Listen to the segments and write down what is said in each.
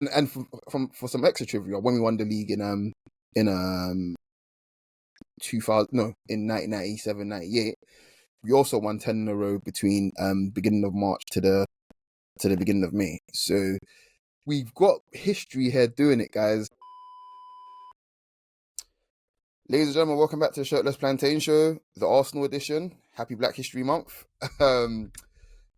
And for some extra trivia, when we won the league in 2000, no, in 1997, 98, we also won 10 in a row between beginning of March to the beginning of May. So we've got history here doing it, guys. Ladies and gentlemen, welcome back to the Shirtless Plantain Show, the Arsenal edition. Happy Black History Month.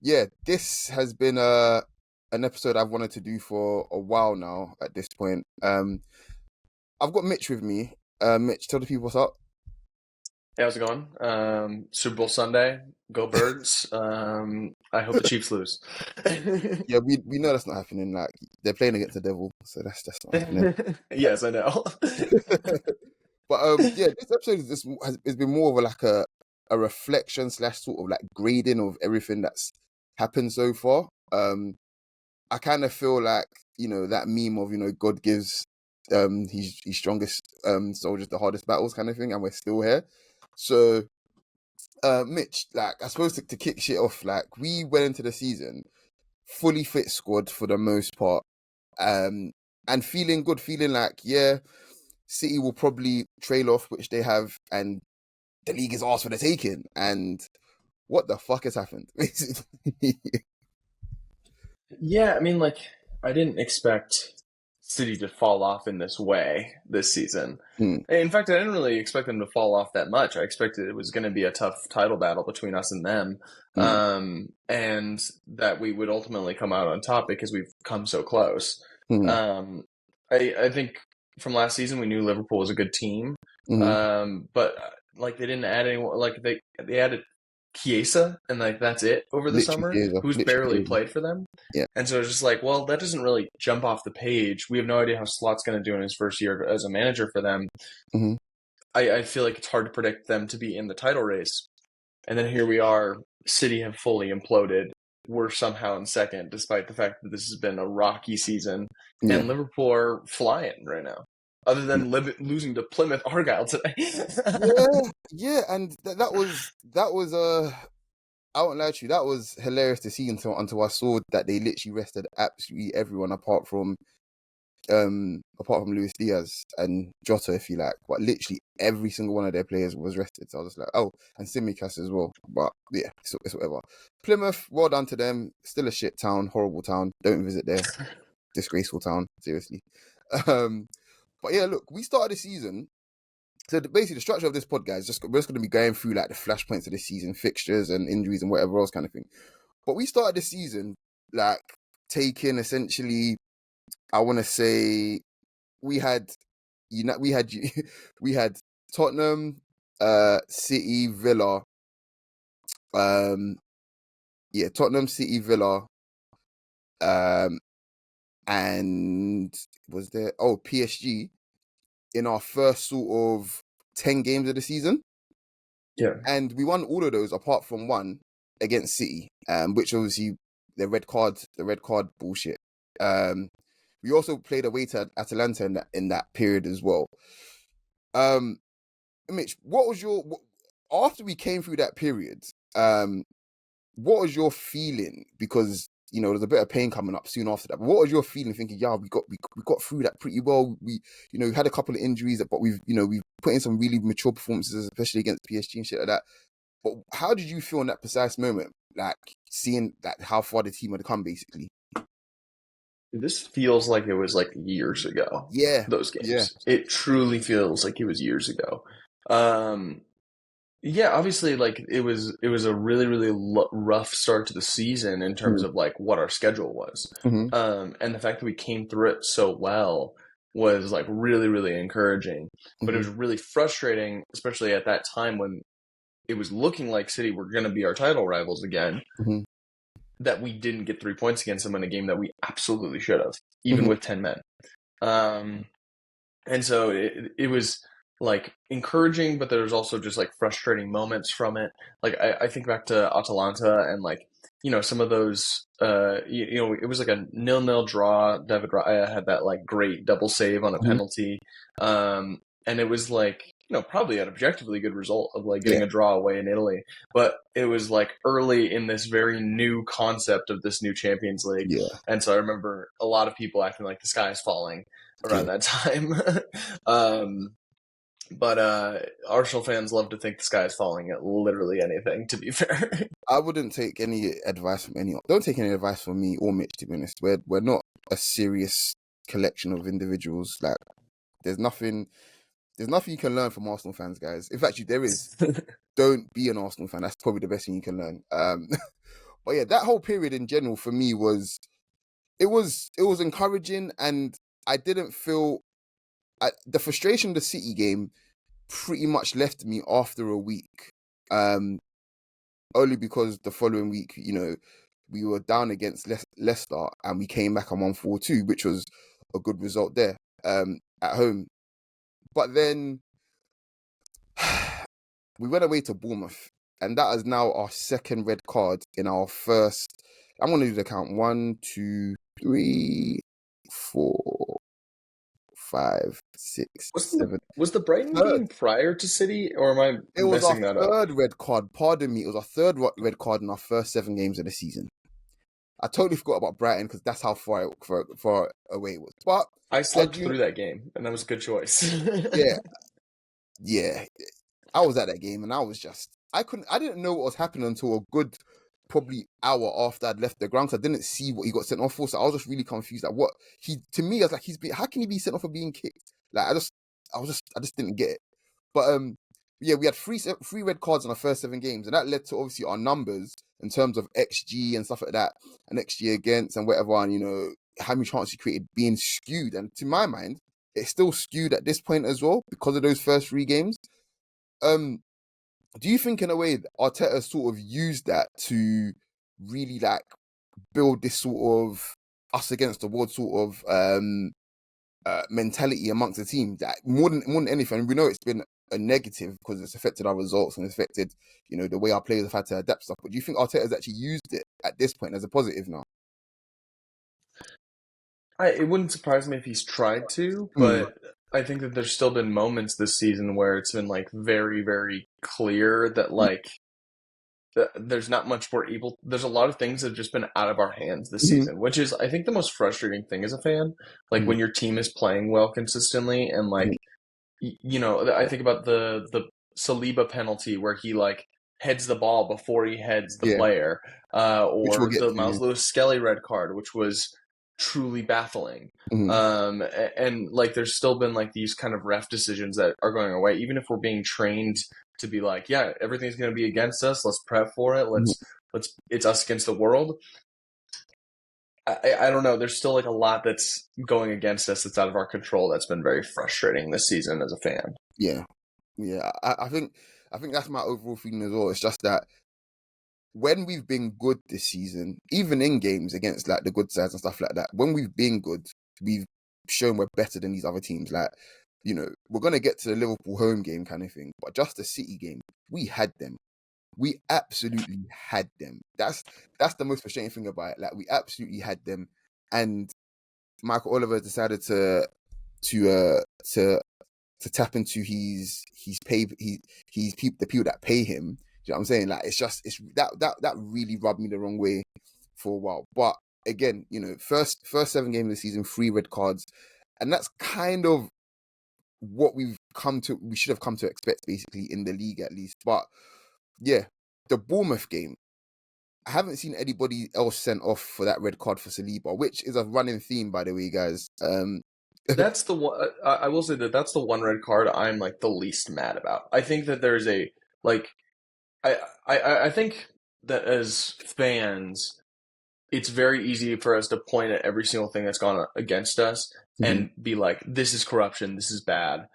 Yeah, this has been an episode I've wanted to do for a while now at this point. I've got Mitch with me. Mitch, tell the people what's up. Hey, how's it going? Super Bowl Sunday, go Birds. I hope the Chiefs lose. Yeah, we know that's not happening. Like, they're playing against the devil, so that's not happening. Yes, I know. But yeah, this episode has been more of a reflection / sort of like grading of everything that's happened so far. I kind of feel like, that meme of, God gives his strongest soldiers the hardest battles kind of thing, and we're still here. So Mitch, like, I suppose to kick shit off, like, we went into the season fully fit squad for the most part, and feeling good, feeling like, yeah, City will probably trail off, which they have, and the league is ours for the taking. And what the fuck has happened? Yeah, I mean, like, I didn't expect City to fall off in this way this season. In fact, I didn't really expect them to fall off that much. I expected it was going to be a tough title battle between us and them, and that we would ultimately come out on top because we've come so close. I think from last season we knew Liverpool was a good team, but like they didn't add anyone. Like they added Chiesa, and like that's it over the summer, who's barely played for them. Yeah. And so it's just like, well, that doesn't really jump off the page. We have no idea how Slot's going to do in his first year as a manager for them. I feel like it's hard to predict them to be in the title race. And then here we are, City have fully imploded. We're somehow in second, despite the fact that this has been a rocky season. Yeah. And Liverpool are flying right now. Other than losing to Plymouth Argyle today. yeah, and that was I won't lie to you, that was hilarious to see until I saw that they literally rested absolutely everyone apart from Luis Diaz and Jota, if you like. But literally every single one of their players was rested. So I was just like, oh, and Simicast as well. But yeah, it's whatever. Plymouth, well done to them. Still a shit town, horrible town. Don't visit there. Disgraceful town, seriously. But yeah, look, we started the season. So basically, the structure of this podcast we're just going to be going through like the flashpoints of this season, fixtures and injuries and whatever else kind of thing. But we started the season like taking essentially, I want to say, we had Tottenham, City, Villa, Tottenham, City, Villa, and was there PSG in our first sort of 10 games of the season. Yeah. And we won all of those apart from one against City, which obviously the red card bullshit. We also played away to Atalanta in that period as well. Mitch, what was after we came through that period, what was your feeling? Because there's a bit of pain coming up soon after that. But what was your feeling thinking, yeah, we got through that pretty well. We had a couple of injuries, but we've put in some really mature performances, especially against PSG and shit like that. But how did you feel in that precise moment, like seeing that how far the team had come, basically? This feels like it was like years ago. Yeah, those games. Yeah. It truly feels like it was years ago. Yeah, obviously, like it was a really, really rough start to the season in terms of like what our schedule was, and the fact that we came through it so well was like really, really encouraging. But it was really frustrating, especially at that time when it was looking like City were going to be our title rivals again, that we didn't get 3 points against them in a game that we absolutely should have, even with 10 men. And so it was like encouraging, but there was also just like frustrating moments from it. Like I think back to Atalanta and like, some of those, it was like a 0-0 draw. David Raya had that like great double save on a penalty. and it was like, probably an objectively good result of like Yeah, getting a draw away in Italy. But it was like early in this very new concept of this new Champions League. yeah, And so I remember a lot of people acting like the sky is falling yeah. around that time. But Arsenal fans love to think the sky is falling at literally anything, to be fair. I wouldn't take any advice from anyone. Don't take any advice from me or Mitch, to be honest. We're not a serious collection of individuals. Like, there's nothing you can learn from Arsenal fans, guys. In fact, there is. Don't be an Arsenal fan. That's probably the best thing you can learn. But yeah, that whole period in general for me was encouraging, and I didn't feel the frustration of the City game pretty much left me after a week. Only because the following week, we were down against Leicester and we came back and won 4-2, which was a good result there at home. But then we went away to Bournemouth, and that is now our second red card in our first. I'm going to do the count: 1, 2, 3, 4, 5, 6, 7. Was the Brighton game prior to City, or am I It was our messing that up? third red card. Pardon me. It was our third red card in our first 7 games of the season. I totally forgot about Brighton because that's how far away it was. But I slept through that game, and that was a good choice. yeah. I was at that game, and I didn't know what was happening until a good probably hour after I'd left the ground. So I didn't see what he got sent off for. So I was just really confused. Like, to me, I was like, how can he be sent off for being kicked? Like, I just didn't get it. But yeah, we had three red cards in our first 7 games, and that led to obviously our numbers in terms of XG and stuff like that, and XG against and whatever, and how many chances he created being skewed. And to my mind, it's still skewed at this point as well because of those first 3 games. Do you think in a way that Arteta sort of used that to really like build this sort of us against the world sort of mentality amongst the team that more than anything, we know it's been a negative because it's affected our results and it's affected, the way our players have had to adapt stuff. But do you think Arteta has actually used it at this point as a positive now? It wouldn't surprise me if he's tried to, but I think that there's still been moments this season where it's been like very, very clear that like there's not much we're able. There's a lot of things that have just been out of our hands this season, which is I think the most frustrating thing as a fan. Like when your team is playing well consistently, and like I think about the Saliba penalty where he like heads the ball before he heads the player, or the Miles Lewis-Skelly red card, which was truly baffling. And like there's still been like these kind of ref decisions that are going away, even if we're being trained to be like, yeah, everything's going to be against us, let's prep for it, let's it's us against the world. I don't know, there's still like a lot that's going against us that's out of our control that's been very frustrating this season as a fan. I think that's my overall feeling as well. It's just that when we've been good this season, even in games against like the good sides and stuff like that, when we've been good, we've shown we're better than these other teams. Like, we're going to get to the Liverpool home game kind of thing, but just the City game, we had them. We absolutely had them. That's the most frustrating thing about it. Like, we absolutely had them, and Michael Oliver decided to tap into the people that pay him. Do you know what I'm saying? Like, it's that really rubbed me the wrong way for a while. But again, first 7 games of the season, 3 red cards, and that's kind of what we should have come to expect basically in the league at least. But yeah, the Bournemouth game, I haven't seen anybody else sent off for that red card for Saliba, which is a running theme, by the way, guys. That's the one. I will say that that's the one red card I'm like the least mad about. I think that there's a like, I think that as fans, it's very easy for us to point at every single thing that's gone against us and be like, this is corruption, this is bad.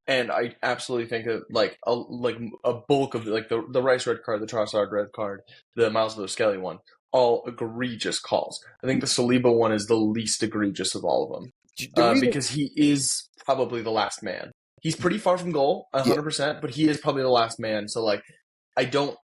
And I absolutely think that like a bulk of like the Rice red card, the Trossard red card, the Miles Lewis-Skelly one, all egregious calls. I think the Saliba one is the least egregious of all of them, because he is probably the last man. He's pretty far from goal, 100%, but he is probably the last man. So like, I don't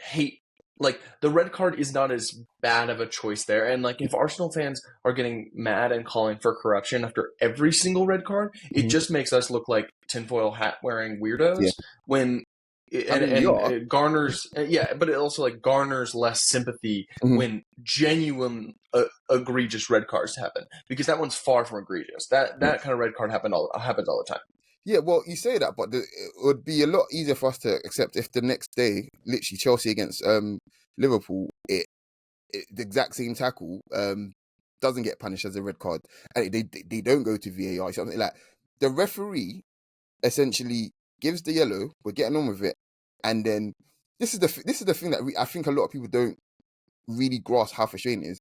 hate like the red card is not as bad of a choice there. And like if Arsenal fans are getting mad and calling for corruption after every single red card, it just makes us look like tinfoil hat wearing weirdos Yeah. when I mean, we and are. it garners but it also like garners less sympathy when genuine egregious red cards happen, because that one's far from egregious. That kind of red card happens all the time. Yeah, well, you say that, but it would be a lot easier for us to accept if the next day, literally Chelsea against Liverpool, the exact same tackle doesn't get punished as a red card, and they don't go to VAR. Something like the referee essentially gives the yellow. We're getting on with it, and then this is the thing that I think a lot of people don't really grasp how frustrating it is.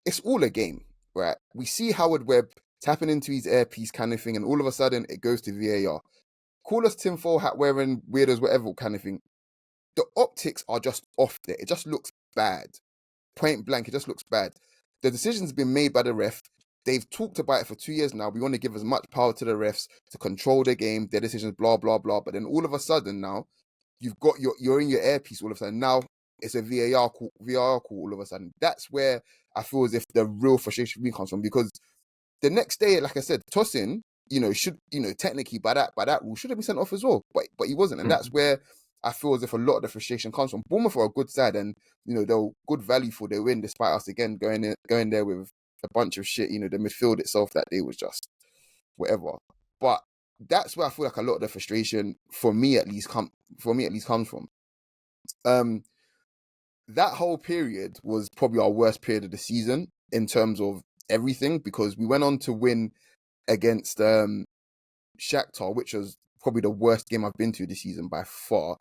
It's all a game, right? We see Howard Webb tapping into his earpiece kind of thing, and all of a sudden it goes to VAR. Call us tinfoil hat wearing weirdos, whatever kind of thing. The optics are just off there. It just looks bad. Point blank, it just looks bad. The decision's been made by the ref. They've talked about it for 2 years now. We want to give as much power to the refs to control the game, their decisions, blah, blah, blah. But then all of a sudden now, you're in your earpiece all of a sudden. Now it's a VAR call all of a sudden. That's where I feel as if the real frustration comes from, because the next day, like I said, Tosin, should, technically by that rule should have been sent off as well, but he wasn't, and that's where I feel as if a lot of the frustration comes from. Bournemouth are a good side, and they're good value for their win, despite us again going there with a bunch of shit. The midfield itself that day was just whatever. But that's where I feel like a lot of the frustration for me at least comes from. That whole period was probably our worst period of the season in terms of everything, because we went on to win against Shakhtar, which was probably the worst game I've been to this season by far.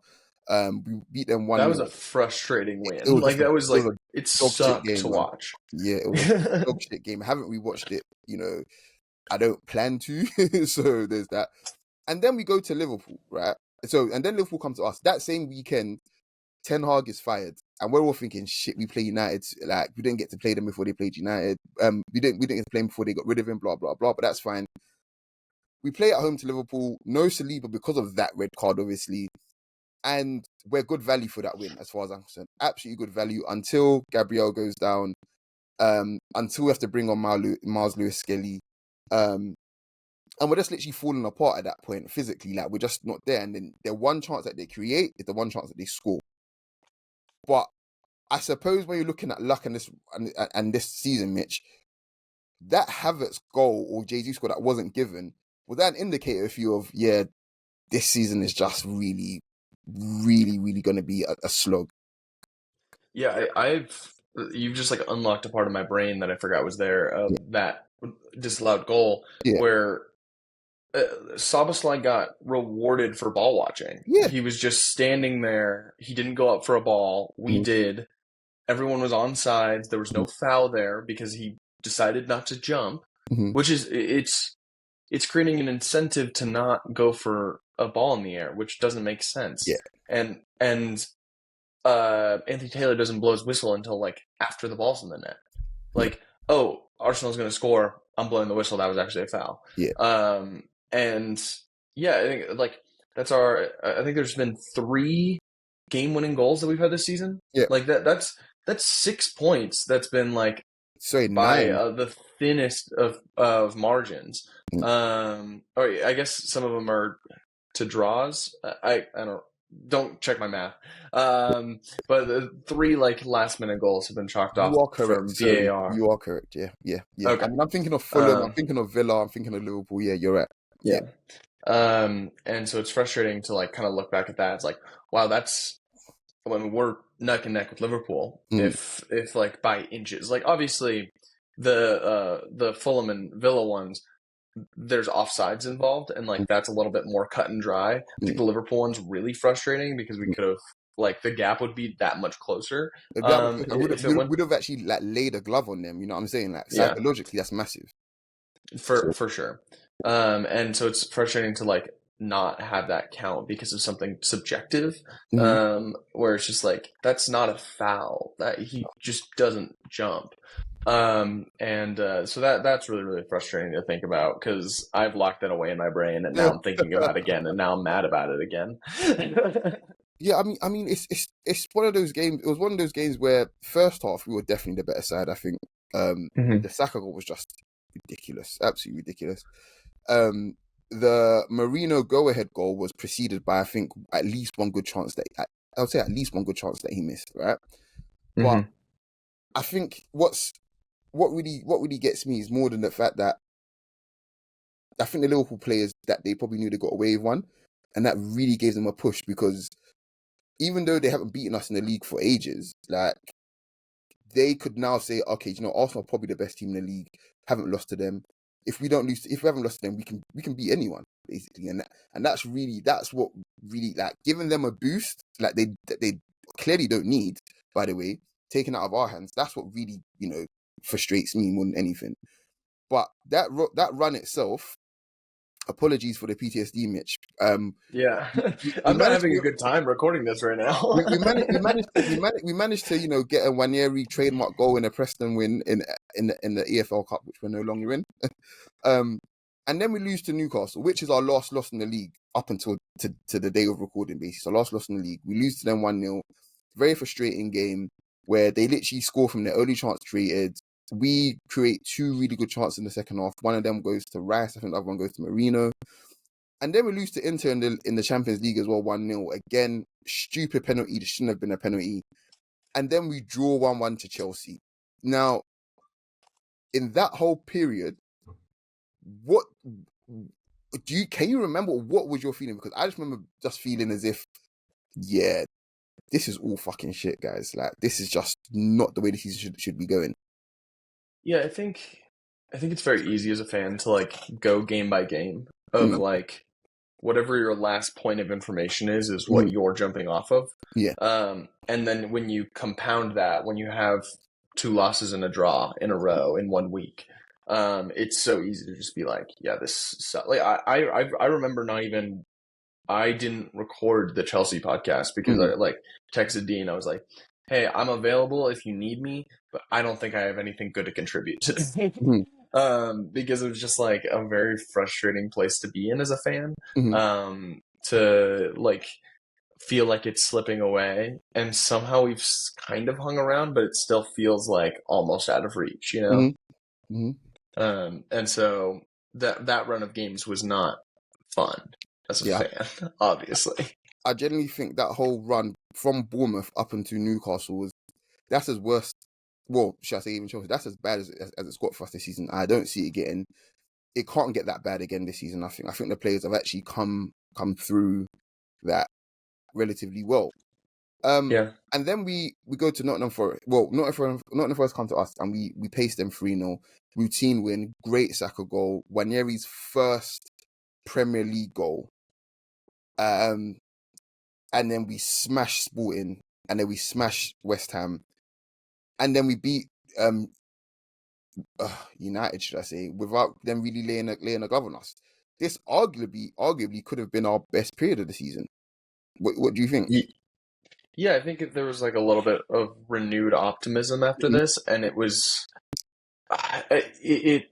We beat them 1-0. That was a frustrating win. It was like that was like a it dog shit sucked game, to man. watch. Yeah, it was a dog shit game. I haven't rewatched it. I don't plan to. So there's that. And then we go to Liverpool, right? So and then Liverpool comes to us that same weekend. Ten Hag is fired, and we're all thinking, shit, we play United. Like, we didn't get to play them before they played United. We didn't get to play them before they got rid of him. Blah blah blah. But that's fine. We play at home to Liverpool. No Saliba because of that red card, obviously, and we're good value for that win, as far as I'm concerned. Absolutely good value until Gabriel goes down. Until we have to bring on Miles Lewis-Skelly. And we're just literally falling apart at that point physically. Like, we're just not there. And then the one chance that they create is the one chance that they score. But I suppose when you're looking at luck and this season, Mitch, that Havertz goal or Jesus goal that wasn't given, was that an indicator for you of, this season is just really, really, really going to be a slog? Yeah, you've just like unlocked a part of my brain that I forgot was there. That disallowed goal where Szoboszlai got rewarded for ball watching. Yeah. He was just standing there. He didn't go up for a ball. We did. Everyone was on sides. There was no foul there because he decided not to jump, which is it's creating an incentive to not go for a ball in the air, which doesn't make sense. Yeah. And Anthony Taylor doesn't blow his whistle until like after the ball's in the net. Like, oh, Arsenal's going to score. I'm blowing the whistle. That was actually a foul. Yeah. And yeah, I think like I think there's been 3 game-winning goals that we've had this season. Yeah. Like that's 6 points. That's been like by the thinnest of margins. Or I guess some of them are to draws. I don't check my math. But the 3 like last minute goals have been chalked off from VAR. You are correct. Yeah. Okay. I mean, I'm thinking of Fulham. I'm thinking of Villa. I'm thinking of Liverpool. Yeah, you're right. Yeah. And so it's frustrating to like kind of look back at that. It's like, wow, that's when we're neck and neck with Liverpool. If like by inches, like obviously the Fulham and Villa ones, there's offsides involved, and like that's a little bit more cut and dry. I think the Liverpool one's really frustrating because we could have like the gap would be that much closer. Would have actually like laid a glove on them. You know what I'm saying? Like psychologically, that's massive. For sure. And so it's frustrating to like not have that count because of something subjective, where it's just like, that's not a foul, that he just doesn't jump. So that's really, really frustrating to think about because I've locked that away in my brain and now I'm thinking about it again and now I'm mad about it again. Yeah, it's one of those games. It was one of those games where first half we were definitely the better side. I think the Saka goal was just ridiculous, absolutely ridiculous. The Marino go-ahead goal was preceded by I think at least one good chance that I would say at least one good chance that he missed, right? But Mm-hmm. I think what really gets me is more than the fact that I think the Liverpool players that they probably knew they got away with one, and that really gave them a push because even though they haven't beaten us in the league for ages, like they could now say, okay, you know, Arsenal are probably the best team in the league. Haven't lost to them. If we haven't lost to them, we can beat anyone basically, and that's what really like giving them a boost. Like they clearly don't need, by the way, taken out of our hands. That's what really frustrates me more than anything. But that run itself. Apologies for the PTSD, Mitch. Yeah, We I'm not managed having a to good time recording this right now. we managed to get a Waneri trademark goal in a Preston win in the EFL Cup, which we're no longer in. And then we lose to Newcastle, which is our last loss in the league up until to the day of recording basis. Our last loss in the league. We lose to them 1-0. Very frustrating game where they literally score from their only chance created. We create two really good chances in the second half. One of them goes to Rice. I think the other one goes to Marino. And then we lose to Inter in the Champions League as well, 1-0. Again, stupid penalty. It shouldn't have been a penalty. And then we draw 1-1 to Chelsea. Now, in that whole period, can you remember what was your feeling? Because I just remember just feeling as if, yeah, this is all fucking shit, guys. Like, this is just not the way the season should be going. Yeah, I think it's very easy as a fan to like go game by game of like whatever your last point of information is what you're jumping off of. Yeah. And then when you compound that, when you have two losses and a draw in a row in 1 week, it's so easy to just be like, yeah, like I remember not even I didn't record the Chelsea podcast because I like texted Dean. I was like, "Hey, I'm available if you need me, but I don't think I have anything good to contribute today." Because it was just like a very frustrating place to be in as a fan. To like feel like it's slipping away, and somehow we've kind of hung around, but it still feels like almost out of reach, you know. And so that run of games was not fun as a fan, obviously. I genuinely think that whole run from Bournemouth up into Newcastle that's as worst. Well, should I say even Chelsea? That's as bad as it's got for us this season. I don't see it getting. It can't get that bad again this season. I think the players have actually come through that relatively well. Yeah. And then we go to Nottingham Forest. Well, Nottingham Forest come to us and we pace them 3-0. Routine win, great Saka goal, Waneri's first Premier League goal. And then we smash Sporting, and then we smash West Ham, and then we beat United, should I say, without them really laying a glove on us. This arguably could have been our best period of the season. What do you think? Yeah, I think there was like a little bit of renewed optimism after this, and it was it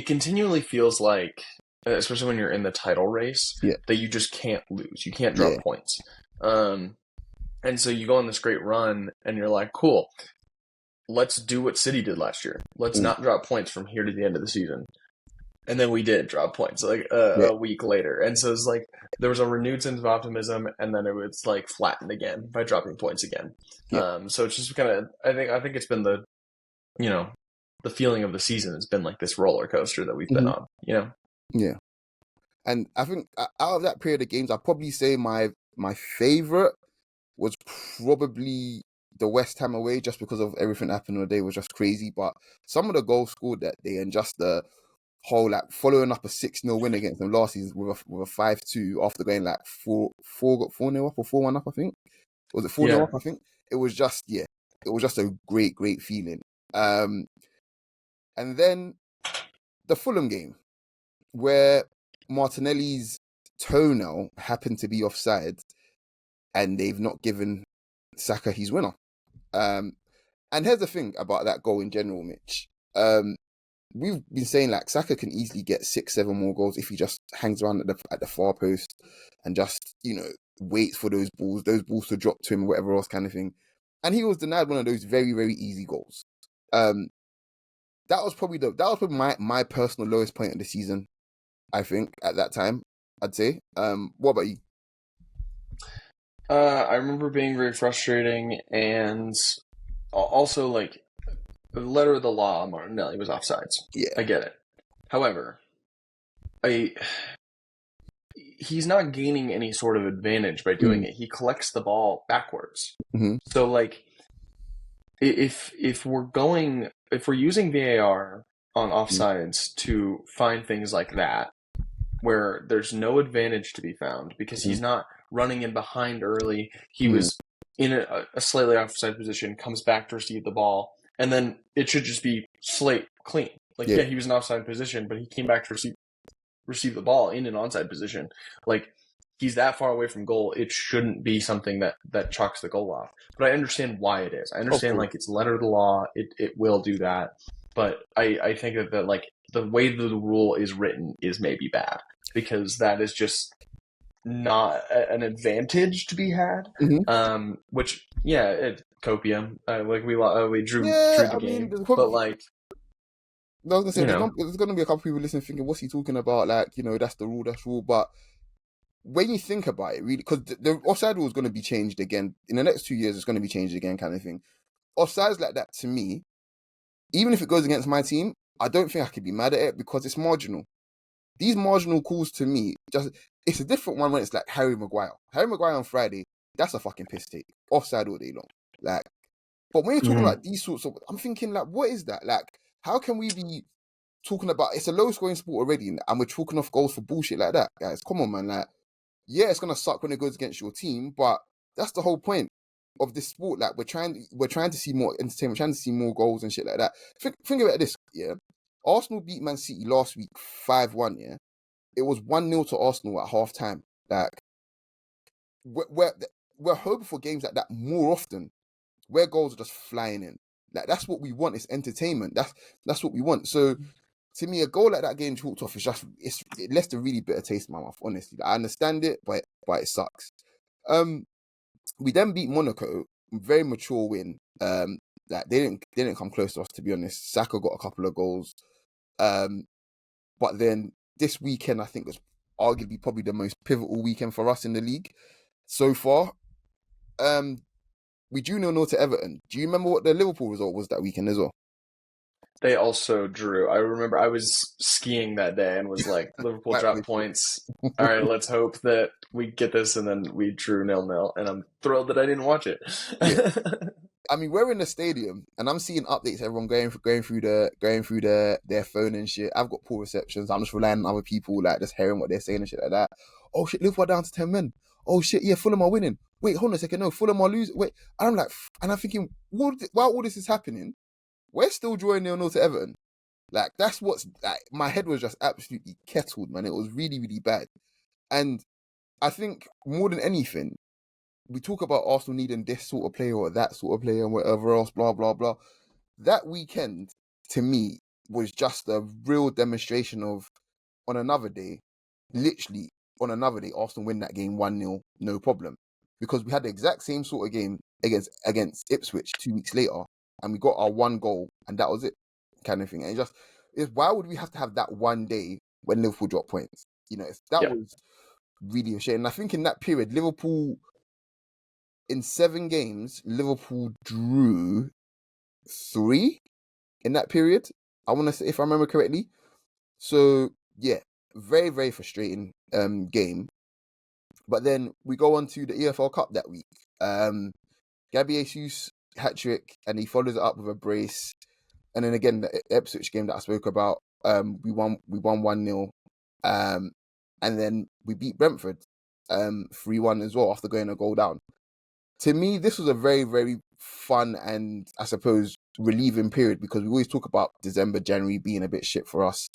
continually feels like, especially when you're in the title race, that you just can't lose. You can't drop points. And so you go on this great run, and you're like, cool, let's do what City did last year. Let's not drop points from here to the end of the season. And then we did drop points like a week later. And so it's like there was a renewed sense of optimism, and then it was like flattened again by dropping points again. So it's just kind of I think it's been the feeling of the season has been like this roller coaster that we've been on, Yeah. And I think out of that period of games, I'd probably say my favorite was probably the West Ham away, just because of everything that happened on the day was just crazy. But some of the goals scored that day, and just the whole like following up a 6-0 win against them last season with a 5-2 after going like 4-0 up or 4-1 up, I think. Was it 4-0 up? I think it was just a great feeling. And then the Fulham game, where Martinelli's toenail happened to be offside, and they've not given Saka his winner. And here's the thing about that goal in general, Mitch. We've been saying like Saka can easily get 6-7 more goals if he just hangs around at the far post and just waits for those balls to drop to him, or whatever else kind of thing. And he was denied one of those very, very easy goals. That was probably my personal lowest point of the season, I think, at that time, I'd say. What about you? I remember being very frustrating, and also, like, the letter of the law, Martinelli was offsides. Yeah. I get it. However, he's not gaining any sort of advantage by doing it. He collects the ball backwards. Mm-hmm. So, like, if we're using VAR on offsides to find things like that, where there's no advantage to be found because he's not running in behind early, he was in a slightly offside position, comes back to receive the ball, and then it should just be slate clean. Like, yeah, he was in offside position, but he came back to receive the ball in an onside position. Like, he's that far away from goal, it shouldn't be something that chalks the goal off. But I understand why it is. I understand, like, it's letter of the law, it will do that. But I think that like, the way that the rule is written is maybe bad, because that is just not an advantage to be had. Which, copium. Like, we drew the game. But, like, I was gonna say, there's gonna be a couple people listening thinking, "What's he talking about?" Like, that's the rule. But when you think about it, really, because the offside rule is going to be changed again in the next 2 years, it's going to be changed again, kind of thing. Offsides like that, to me, even if it goes against my team, I don't think I could be mad at it because it's marginal. These marginal calls, to me, it's a different one when it's like Harry Maguire. Harry Maguire on Friday, that's a fucking piss take. Offside all day long. Like, but when you're talking about these sorts of, I'm thinking, like, what is that? Like, how can we be talking about, it's a low scoring sport already, and we're talking off goals for bullshit like that, guys? Come on, man. Like, yeah, it's gonna suck when it goes against your team, but that's the whole point of this sport. Like, we're trying to see more entertainment, trying to see more goals and shit like that. Think about this, yeah. Arsenal beat Man City last week 5-1, yeah. It was 1-0 to Arsenal at half time. Like, we're hoping for games like that more often, where goals are just flying in. Like, that's what we want. It's entertainment. That's what we want. So, to me, a goal like that getting chalked off it left a really bitter taste in my mouth. Honestly, like, I understand it, but it sucks. We then beat Monaco, very mature win. Like, they didn't come close to us, to be honest. Saka got a couple of goals. But then this weekend, I think, was arguably probably the most pivotal weekend for us in the league so far. We drew 0-0 to Everton. Do you remember what the Liverpool result was that weekend as well? They also drew. I remember I was skiing that day and was like, Liverpool dropped points. All right, let's hope that we get this, and then we drew 0-0, and I'm thrilled that I didn't watch it. Yeah. I mean, we're in the stadium, and I'm seeing updates. Everyone going through their phone and shit. I've got poor receptions. I'm just relying on other people, like, just hearing what they're saying and shit like that. Oh shit, Liverpool are down to 10 men. Oh shit, yeah, Fulham are winning. Wait, hold on a second. No, Fulham are losing. Wait, and I'm like, and I'm thinking, while all this is happening, we're still drawing 0-0 to Everton. Like, that's what's, like, my head was just absolutely kettled, man. It was really, really bad. And I think more than anything, we talk about Arsenal needing this sort of player or that sort of player and whatever else, blah, blah, blah. That weekend, to me, was just a real demonstration of, on another day, literally on another day, Arsenal win that game 1-0, no problem. Because we had the exact same sort of game against Ipswich 2 weeks later, and we got our one goal, and that was it, kind of thing. And why would we have to have that one day when Liverpool dropped points? That was really a shame. And I think in that period, Liverpool, in 7 games, Liverpool drew 3 in that period. I want to say, if I remember correctly. So yeah, very, very frustrating game. But then we go on to the EFL Cup that week. Gabby Jesus hat-trick, and he follows it up with a brace. And then again, the Ipswich game that I spoke about, we won 1-0. And then we beat Brentford 3-1 as well after going a goal down. To me, this was a very, very fun and, I suppose, relieving period, because we always talk about December, January being a bit shit for us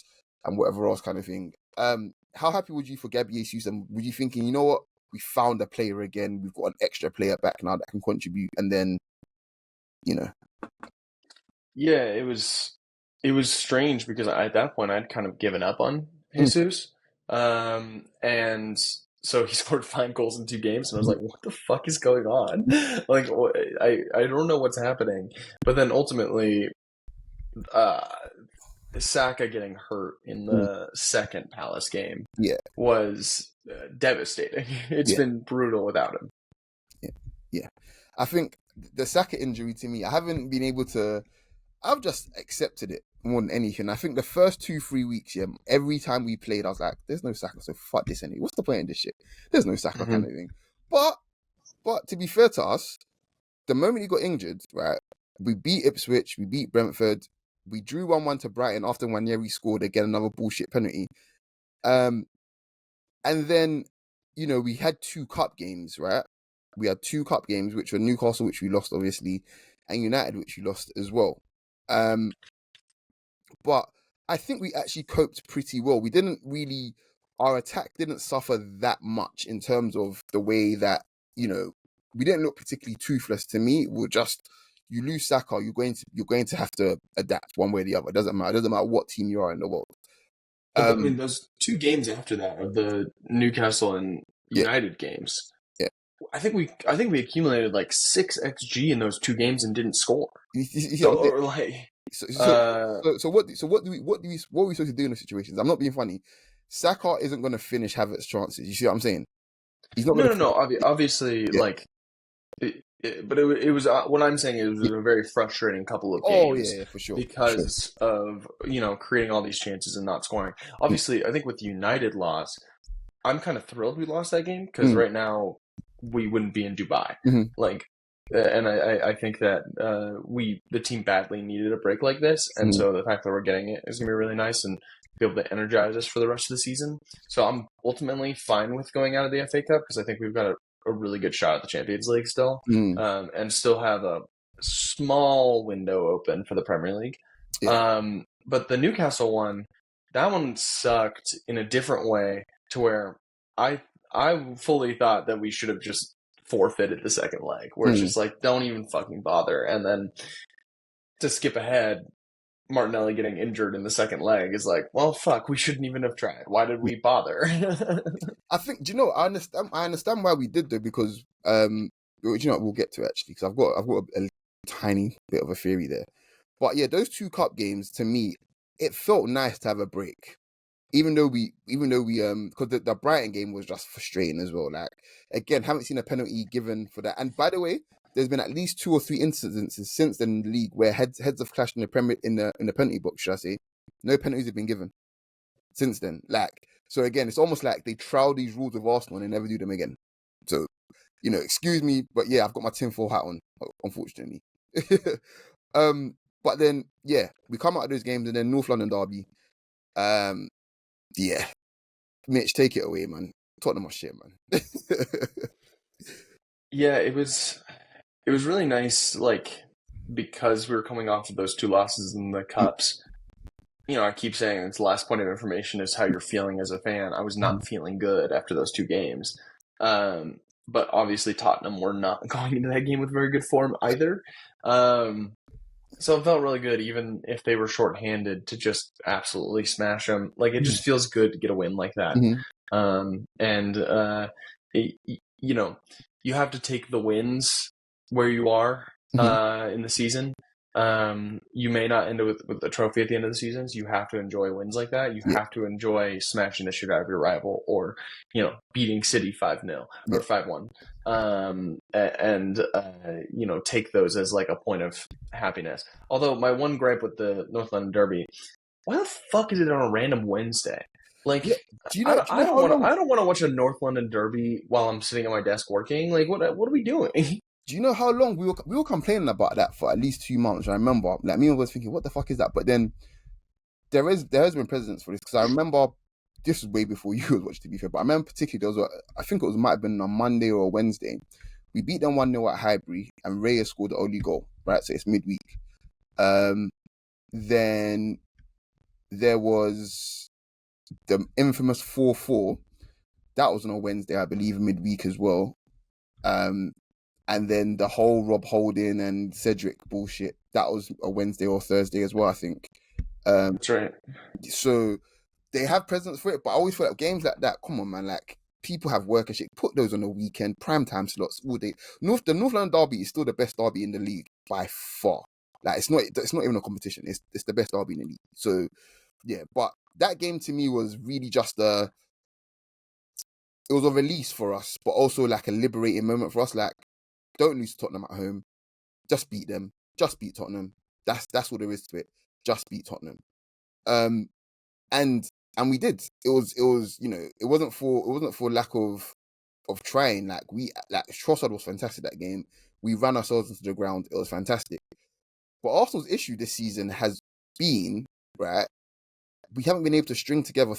and whatever else kind of thing. How happy would you for Gabby Jesus? And were you thinking, you know what, we found a player again, we've got an extra player back now that can contribute, and then, Yeah, it was strange because at that point I'd kind of given up on Jesus. And so he scored 5 goals in 2 games, and I was like, what the fuck is going on? Like, I don't know what's happening. But then ultimately, uh, Saka getting hurt in the second Palace game was devastating. It's been brutal without him. Yeah. I think the Saka injury, to me, I haven't been able to. I've just accepted it more than anything. I think the first 2-3 weeks, every time we played, I was like, "There's no Saka, so fuck this anyway. What's the point in this shit? There's no Saka kind of thing." But to be fair to us, the moment he got injured, right, we beat Ipswich, we beat Brentford, we drew 1-1 to Brighton after Nwaneri scored again, another bullshit penalty. And then, we had 2 cup games, right? We had 2 cup games, which were Newcastle, which we lost, obviously, and United, which we lost as well. But I think we actually coped pretty well. We didn't really, our attack didn't suffer that much in terms of the way that, we didn't look particularly toothless to me. We're just, you lose Saka, you're going to have to adapt one way or the other. It doesn't matter what team you are in the world. But I mean, those 2 games after that, of the Newcastle and United games, I think we accumulated like 6 XG in those 2 games and didn't score. So what are we supposed to do in those situations? I'm not being funny. Saka isn't going to finish Havertz's chances. You see what I'm saying? He's not. No. Obviously, like. But it was what I'm saying. It was a very frustrating couple of games. Oh yeah, for sure. Because of creating all these chances and not scoring. Obviously, I think with the United loss, I'm kind of thrilled we lost that game because right now we wouldn't be in Dubai. Like, and I think that the team badly needed a break like this, and so the fact that we're getting it is gonna be really nice and be able to energize us for the rest of the season. So I'm ultimately fine with going out of the FA Cup because I think we've got a really good shot at the Champions League still, and still have a small window open for the Premier League. But the Newcastle one, that one sucked in a different way to where I fully thought that we should have just forfeited the second leg, where it's just like, don't even fucking bother. And then to skip ahead, Martinelli getting injured in the second leg is like, well, fuck, we shouldn't even have tried. Why did we bother? I think, I understand why we did though, because we'll get to it actually, because I've got a tiny bit of a theory there. But yeah, those 2 cup games, to me, it felt nice to have a break. Even though we because the Brighton game was just frustrating as well. Like, again, haven't seen a penalty given for that. And by the way, there's been at least 2 or 3 incidences since then in the league where heads have clashed in the penalty box, should I say. No penalties have been given since then. Like, so again, it's almost like they trial these rules of Arsenal and they never do them again. So, excuse me, but yeah, I've got my tinfoil hat on, unfortunately. But then, yeah, we come out of those games and then North London derby. Yeah, Mitch, take it away, man. Tottenham are shit, man. Yeah, it was really nice, like, because we were coming off of those 2 losses in the cups. I keep saying it's the last point of information is how you're feeling as a fan. I was not feeling good after those 2 games. But obviously Tottenham were not going into that game with very good form either. So it felt really good, even if they were shorthanded, to just absolutely smash them. Like, it just feels good to get a win like that. You have to take the wins where you are in the season. You may not end up with a trophy at the end of the season, so you have to enjoy wins like that. You have to enjoy smashing the shit out of your rival, or beating City 5-0 or 5-1, and take those as like a point of happiness. Although my one gripe with the North London derby, why the fuck is it on a random Wednesday? Like, I don't want to watch a North London derby while I'm sitting at my desk working. Like, what are we doing? Do you know how long we were complaining about that for at least 2 months? I remember, like, me was thinking, what the fuck is that? But then there has been precedents for this, because I remember this was way before you was watching, to be fair. But I remember particularly I think might have been a Monday or a Wednesday. We beat them 1-0 at Highbury, and Reyes scored the only goal. Right, so it's midweek. Then there was the infamous 4-4. That was on a Wednesday, I believe, midweek as well. And then the whole Rob Holding and Cedric bullshit, that was a Wednesday or Thursday as well, I think. That's right. So they have precedents for it, but I always feel like games like that, come on, man, like, people have work and shit. Put those on the weekend, prime time slots all day. The North London derby is still the best derby in the league by far. Like it's not even a competition. It's the best derby in the league. So yeah, but that game to me was really just it was a release for us, but also like a liberating moment for us. Like, don't lose to Tottenham at home. Just beat them. Just beat Tottenham. That's what there is to it. Just beat Tottenham. And we did. It was it wasn't for lack of trying. Like Trossard was fantastic that game. We ran ourselves into the ground. It was fantastic. But Arsenal's issue this season has been, right, we haven't been able to string together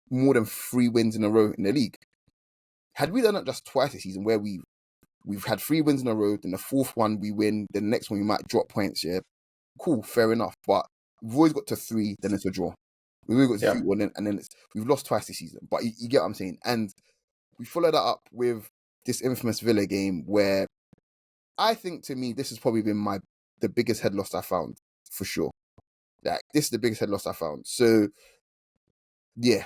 more than 3 wins in a row in the league. Had we done it just twice this season, where we've had 3 wins in a row, then the 4th one we win, then the next one we might drop points, yeah, cool, fair enough. But we've always got to 3, then it's a draw. We've always got to 3-1, and then we've lost twice this season. But you get what I'm saying? And we follow that up with this infamous Villa game where I think, to me, this has probably been the biggest head loss I found, for sure. Like, this is the biggest head loss I found. So, yeah.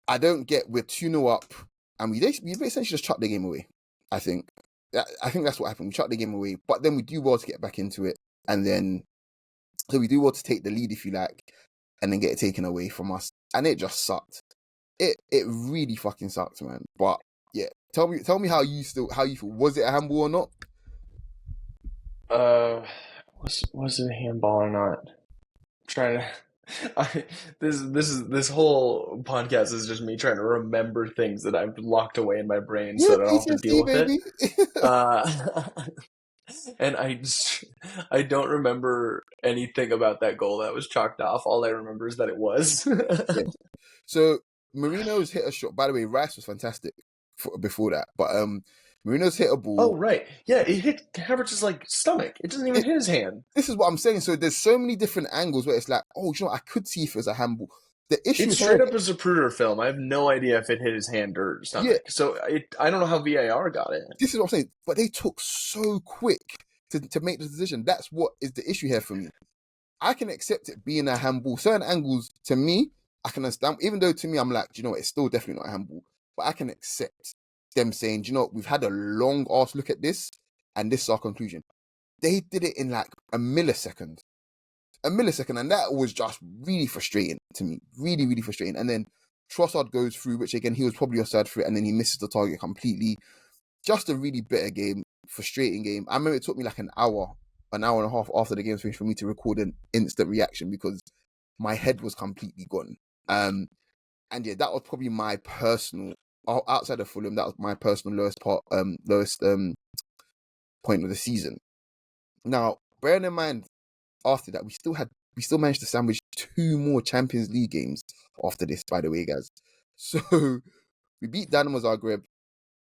I don't get, we're 2-0 up, and we essentially just chucked the game away, I think. I think that's what happened. We chucked the game away, but then we do well to get back into it, and then, so we do well to take the lead, if you like, and then get it taken away from us. And it just sucked. It really fucking sucked, man. But, yeah. Tell me how you feel. Was it a handball or not? Was it a handball or not? I'm trying to. This whole podcast is just me trying to remember things that I've locked away in my brain so that I don't have to deal with baby. it. And I don't remember anything about that goal that was chalked off. All I remember is that it was. Yeah. So Marino's hit a shot. By the way, Rice was fantastic before that, but Marino's hit a ball. Oh right, yeah, it hit Havertz's stomach. It doesn't even hit his hand. This is what I'm saying. So there's so many different angles where it's like, oh, you know, I could see if it was a handball. The issue it's straight up a Zapruder film. I have no idea if it hit his hand or stomach. Yeah. So I don't know how VAR got it. This is what I'm saying. But they took so quick to make the decision. That's what is the issue here for me. I can accept it being a handball. Certain angles, to me, I can understand. Even though to me, I'm like, you know what, it's still definitely not a handball. But I can accept them saying, you know, we've had a long ass look at this, and this is our conclusion. They did it in like a millisecond, and that was just really frustrating to me. Really, really frustrating. And then Trossard goes through, which again, he was probably offside for it, and then he misses the target completely. Just a really bitter game, frustrating game. I remember it took me like an hour and a half after the game was finished for me to record an instant reaction because my head was completely gone. And yeah, that was probably my personal, outside of Fulham, that was my personal lowest point of the season. Now, bearing in mind, after that, we still managed to sandwich 2 more Champions League games after this, by the way, guys. So we beat Dinamo Zagreb,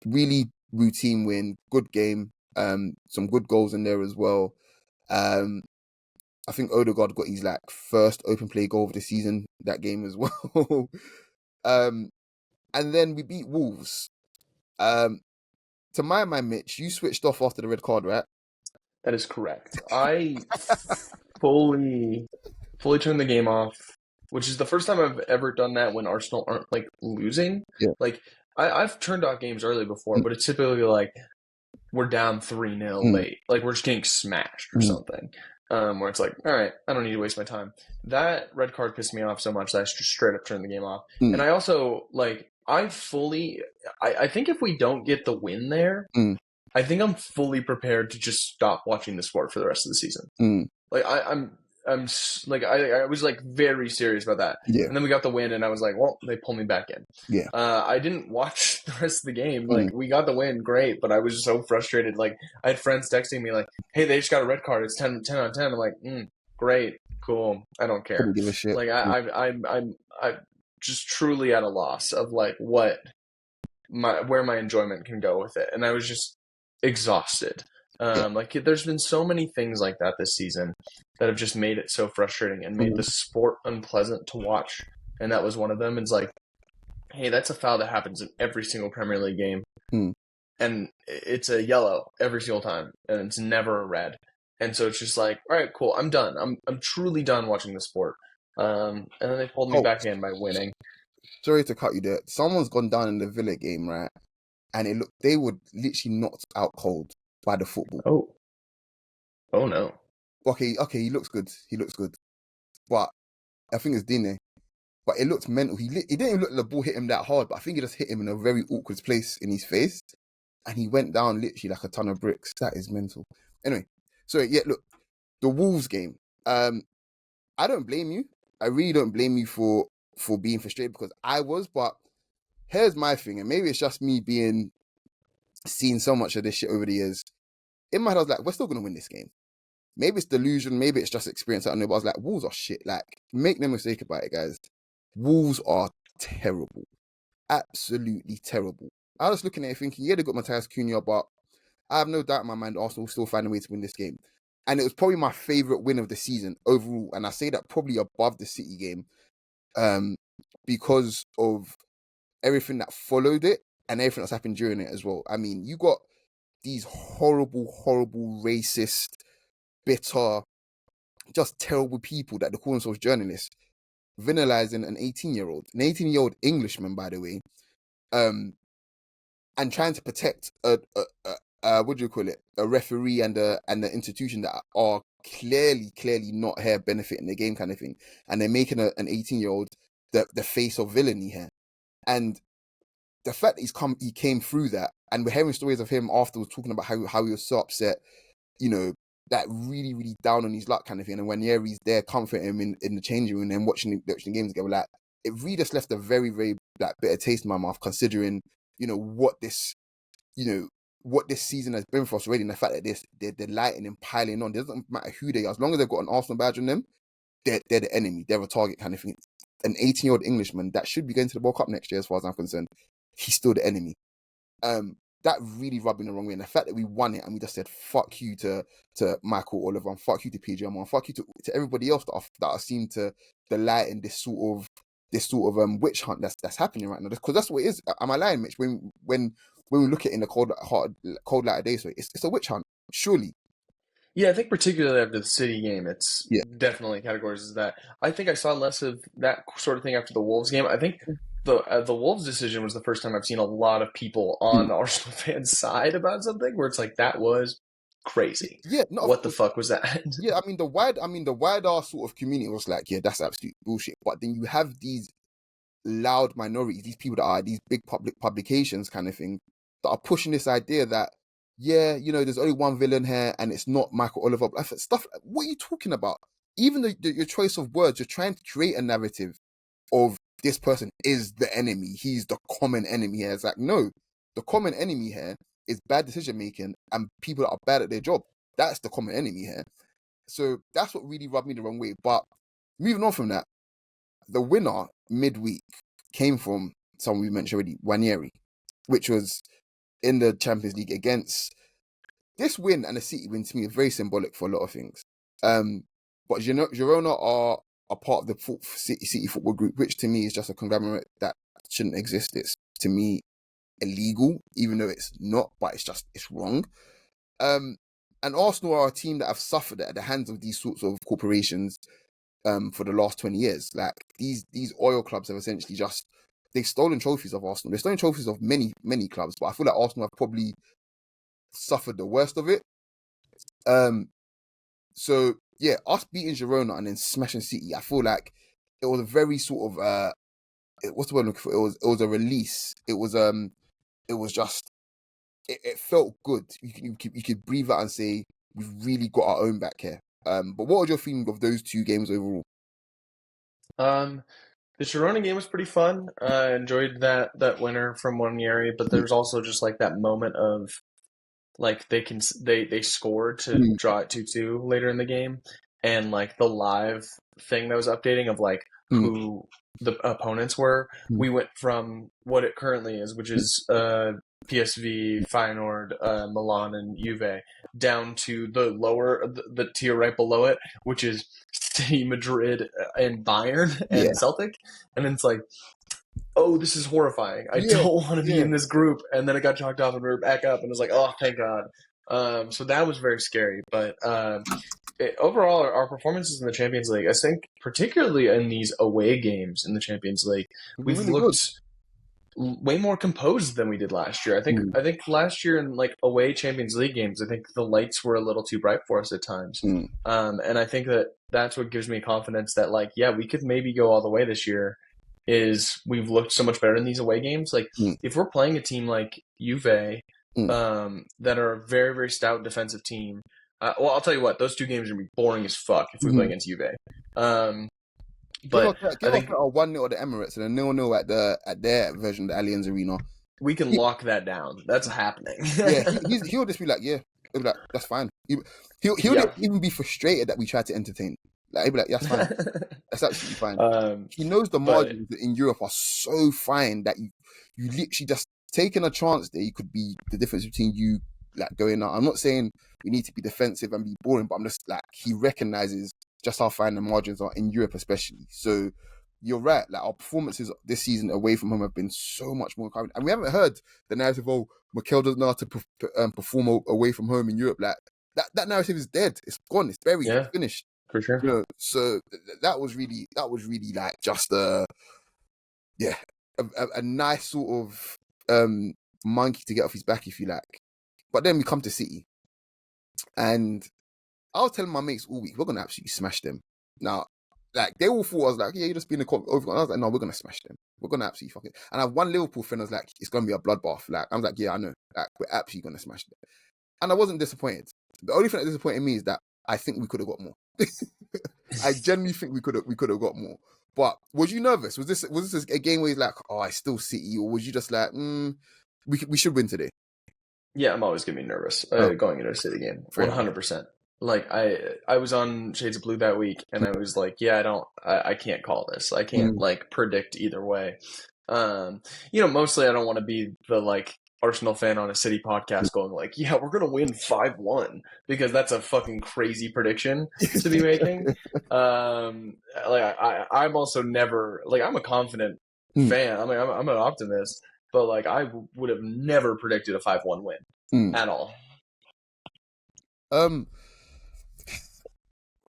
really routine win, good game, some good goals in there as well. I think Odegaard got his first open play goal of the season that game as well. And then we beat Wolves. To my mind, Mitch, you switched off after the red card, right? That is correct. I fully turned the game off, which is the first time I've ever done that when Arsenal aren't losing. Yeah. I've turned off games early before, but it's typically we're down 3-0 late. We're just getting smashed or something. Where it's all right, I don't need to waste my time. That red card pissed me off so much that I just straight up turned the game off. And I also, I think if we don't get the win there, I think I'm fully prepared to just stop watching the sport for the rest of the season. I was very serious about that. Yeah. And then we got the win, and I was like, well, they pulled me back in. Yeah. I didn't watch the rest of the game. We got the win, great, but I was so frustrated. I had friends texting me hey, they just got a red card. It's 10 on 10. I'm like, great, cool. I don't care. I don't give a shit. I'm just truly at a loss of where my enjoyment can go with it, and I was just exhausted. There's been so many things like that this season that have just made it so frustrating and made the sport unpleasant to watch. And that was one of them. It's hey, that's a foul that happens in every single Premier League game. And it's a yellow every single time. And it's never a red. And so it's just all right, cool. I'm done. I'm truly done watching the sport. And then they pulled me back in by winning. sorry to cut you there. Someone's gone down in the Villa game, right? And they were literally knocked out cold by the football. Oh no. Okay, he looks good. But I think it's Dine. But it looked mental. He didn't even look like the ball hit him that hard, but I think it just hit him in a very awkward place in his face. And he went down literally like a ton of bricks. That is mental. Anyway, so yeah, look, the Wolves game. I don't blame you. I really don't blame you for being frustrated, because I was. But here's my thing, and maybe it's just me seeing so much of this shit over the years. In my head, I was like, we're still gonna win this game. Maybe it's delusion, maybe it's just experience. I don't know, but I was like, Wolves are shit. Like, make no mistake about it, guys. Wolves are terrible. Absolutely terrible. I was looking at it thinking, yeah, they got Matthias Cunha, but I have no doubt in my mind Arsenal will still find a way to win this game. And it was probably my favourite win of the season overall. And I say that probably above the City game, because of everything that followed it and everything that's happened during it as well. I mean, you got these horrible, horrible, racist, bitter, just terrible people that they call themselves journalists, villainizing an 18-year-old Englishman, by the way, and trying to protect a referee and the institution that are clearly not here benefiting the game, kind of thing, and they're making an 18-year-old the face of villainy here. And the fact that he came through that, and we're hearing stories of him afterwards talking about how he was so upset, that really, really down on his luck kind of thing. And when Yeri's there comforting him in the changing room and watching the games together, like, it really just left a very, very bitter taste in my mouth, considering, what this season has been for us already, and the fact that they're lighting and piling on. It doesn't matter who they are, as long as they've got an Arsenal badge on them, they're the enemy. They're a target kind of thing. An 18-year-old Englishman that should be going to the World Cup next year, as far as I'm concerned, he's still the enemy. That really rubbed me the wrong way. And the fact that we won it and we just said fuck you to Michael Oliver, and fuck you to PJ and fuck you to everybody else that are seen to delight in this sort of witch hunt that's happening right now. Because that's what it is. Am I lying, Mitch? When we look at it in the cold light of day, so it's a witch hunt, surely. Yeah, I think particularly after the City game, it's definitely categories as that. I think I saw less of that sort of thing after the Wolves game. I think the Wolves decision was the first time I've seen a lot of people on the Arsenal fans' side about something where it's like, that was crazy. Yeah, what the fuck was that? Yeah, I mean the wider sort of community was like, yeah, that's absolute bullshit. But then you have these loud minorities, these people that are these big public publications kind of thing, that are pushing this idea that, yeah, there's only one villain here and it's not Michael Oliver. Stuff, what are you talking about? Even your choice of words, you're trying to create a narrative of this person is the enemy. He's the common enemy here. It's like, no, the common enemy here is bad decision making and people that are bad at their job. That's the common enemy here. So that's what really rubbed me the wrong way. But moving on from that, the winner midweek came from someone we mentioned already, Wanieri, which was in the Champions League against this win, and the City win to me is very symbolic for a lot of things. But Girona are a part of the City football group, which to me is just a conglomerate that shouldn't exist. It's, to me, illegal, even though it's not, but it's wrong. And Arsenal are a team that have suffered at the hands of these sorts of corporations for the last 20 years. Like, these oil clubs have essentially they've stolen trophies of Arsenal. They've stolen trophies of many, many clubs, but I feel like Arsenal have probably suffered the worst of it. So yeah, us beating Girona and then smashing City, I feel like it was a very sort of what's the word I'm looking for? It was a release. It was just it felt good. You could breathe out and say we've really got our own back here. But what was your feeling of those two games overall? The Girona game was pretty fun. I enjoyed that winner from Wanieri, but there's also just like that moment of like they scored to draw it 2-2 later in the game, and like the live thing that was updating of like who the opponents were. We went from what it currently is, which is PSV, Feyenoord, Milan, and Juve, down to the tier right below it, which is City, Madrid, and Bayern and Celtic, and it's like, oh, this is horrifying. I don't want to be in this group. And then it got chalked off and we were back up and it was like, oh, thank God. So that was very scary. But overall, our performances in the Champions League, I think, particularly in these away games in the Champions League, We've been we've really good. looked way more composed than we did last year. Mm. I think last year in like away Champions League games, I think the lights were a little too bright for us at times. Mm. And I think that's what gives me confidence that like, yeah, we could maybe go all the way this year. Is we've looked so much better in these away games. Like if we're playing a team like Juve, that are a very, very stout defensive team. Well, I'll tell you what, those two games are going to be boring as fuck if we play against Juve. But give us a 1-0 at the Emirates and a 0-0 at their version of the Allianz Arena. We can lock that down. That's happening. Yeah, he'll just be like, yeah, he'll be like, that's fine. He'll even be frustrated that we tried to entertain. Like, he'll be like, yeah, that's fine. That's absolutely fine. He knows the margins in Europe are so fine that you literally just taking a chance there. You could be the difference between you like going out. I'm not saying we need to be defensive and be boring, but I'm just like, he recognizes just how fine the margins are in Europe, especially. So you're right. Like our performances this season away from home have been so much more encouraging, and we haven't heard the narrative. Oh, Mikel doesn't know how to perform away from home in Europe. Like that narrative is dead. It's gone. It's buried. It's finished. For sure. You know. So that was really like just a nice sort of monkey to get off his back, if you like. But then we come to City, and I was telling my mates all week, we're gonna absolutely smash them. Now, like they all thought I was like, yeah, you're just being over. I was like, no, we're gonna smash them. We're gonna absolutely fucking. And I have one Liverpool friend was like, it's gonna be a bloodbath. Like I was like, yeah, I know. Like we're absolutely gonna smash them. And I wasn't disappointed. The only thing that disappointed me is that I think we could have got more. I genuinely think we could have got more. But was you nervous? Was this a game where you're like, oh, I still City, or was you just like, we should win today? Yeah, I'm always gonna be nervous going into a City game. 100%. Like I was on Shades of Blue that week, and I was like, yeah, I can't call this. I can't like predict either way. Mostly I don't want to be the like Arsenal fan on a City podcast going like, yeah, we're gonna win 5-1 because that's a fucking crazy prediction to be making. I'm also never like I'm a confident fan. I mean, I'm an optimist, but like I would have never predicted a 5-1 win at all.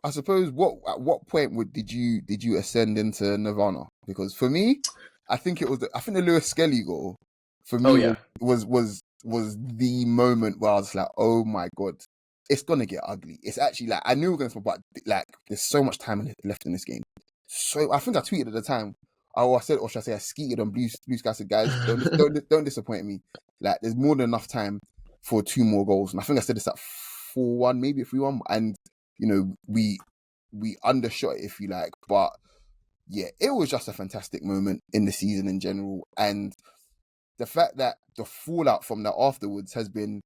I suppose at what point did you ascend into Nirvana? Because for me, I think the Lewis-Skelly goal for me was the moment where I was like, oh my god, it's gonna get ugly. It's actually like I knew we were gonna, but like there's so much time left in this game. So I think I tweeted at the time. I said, or should I say, I skeeted on Blue Sky. Said, guys, don't disappoint me. Like there's more than enough time for 2 more goals, and I think I said this at 4-1, maybe 3-1, and we undershot it, if you like, but yeah, it was just a fantastic moment in the season in general, and the fact that the fallout from that afterwards has been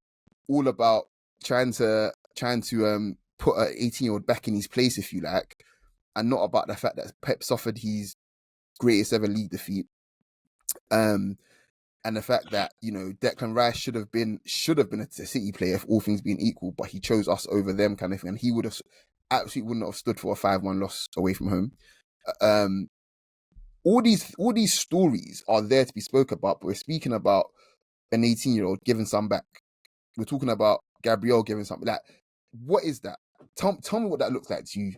all about trying to put an 18-year-old back in his place, if you like, and not about the fact that Pep suffered his greatest ever league defeat, and the fact that Declan Rice should have been a City player if all things being equal, but he chose us over them, kind of thing, and he absolutely wouldn't have stood for a 5-1 loss away from home. All these stories are there to be spoken about, but we're speaking about an 18-year-old giving some back. We're talking about Gabriel giving something. Like, what is that? Tell me what that looks like to you.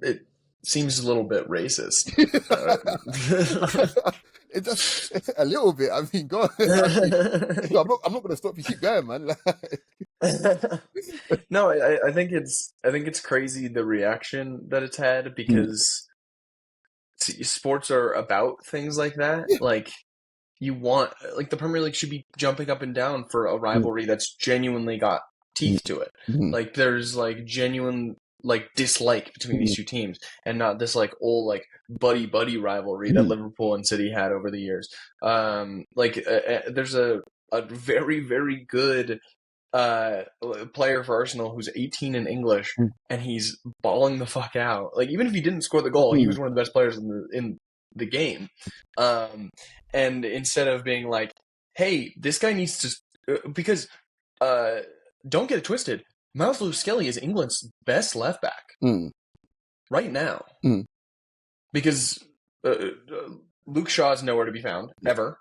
It seems a little bit racist. It just a little bit. I mean, God, I'm not going to stop you. Keep going, man. No, I think it's crazy the reaction that it's had because sports are about things like that. Yeah. Like you want, like the Premier League should be jumping up and down for a rivalry that's genuinely got teeth to it. Like there's like genuine like dislike between these two teams, and not this like old like buddy rivalry that Liverpool and City had over the years. There's a very, very good player for Arsenal who's 18 in English, and he's balling the fuck out. Like even if he didn't score the goal, he was one of the best players in the game. And instead of being like, hey, this guy needs to, because don't get it twisted, Lewis-Skelly is England's best left back right now, because Luke Shaw is nowhere to be found ever.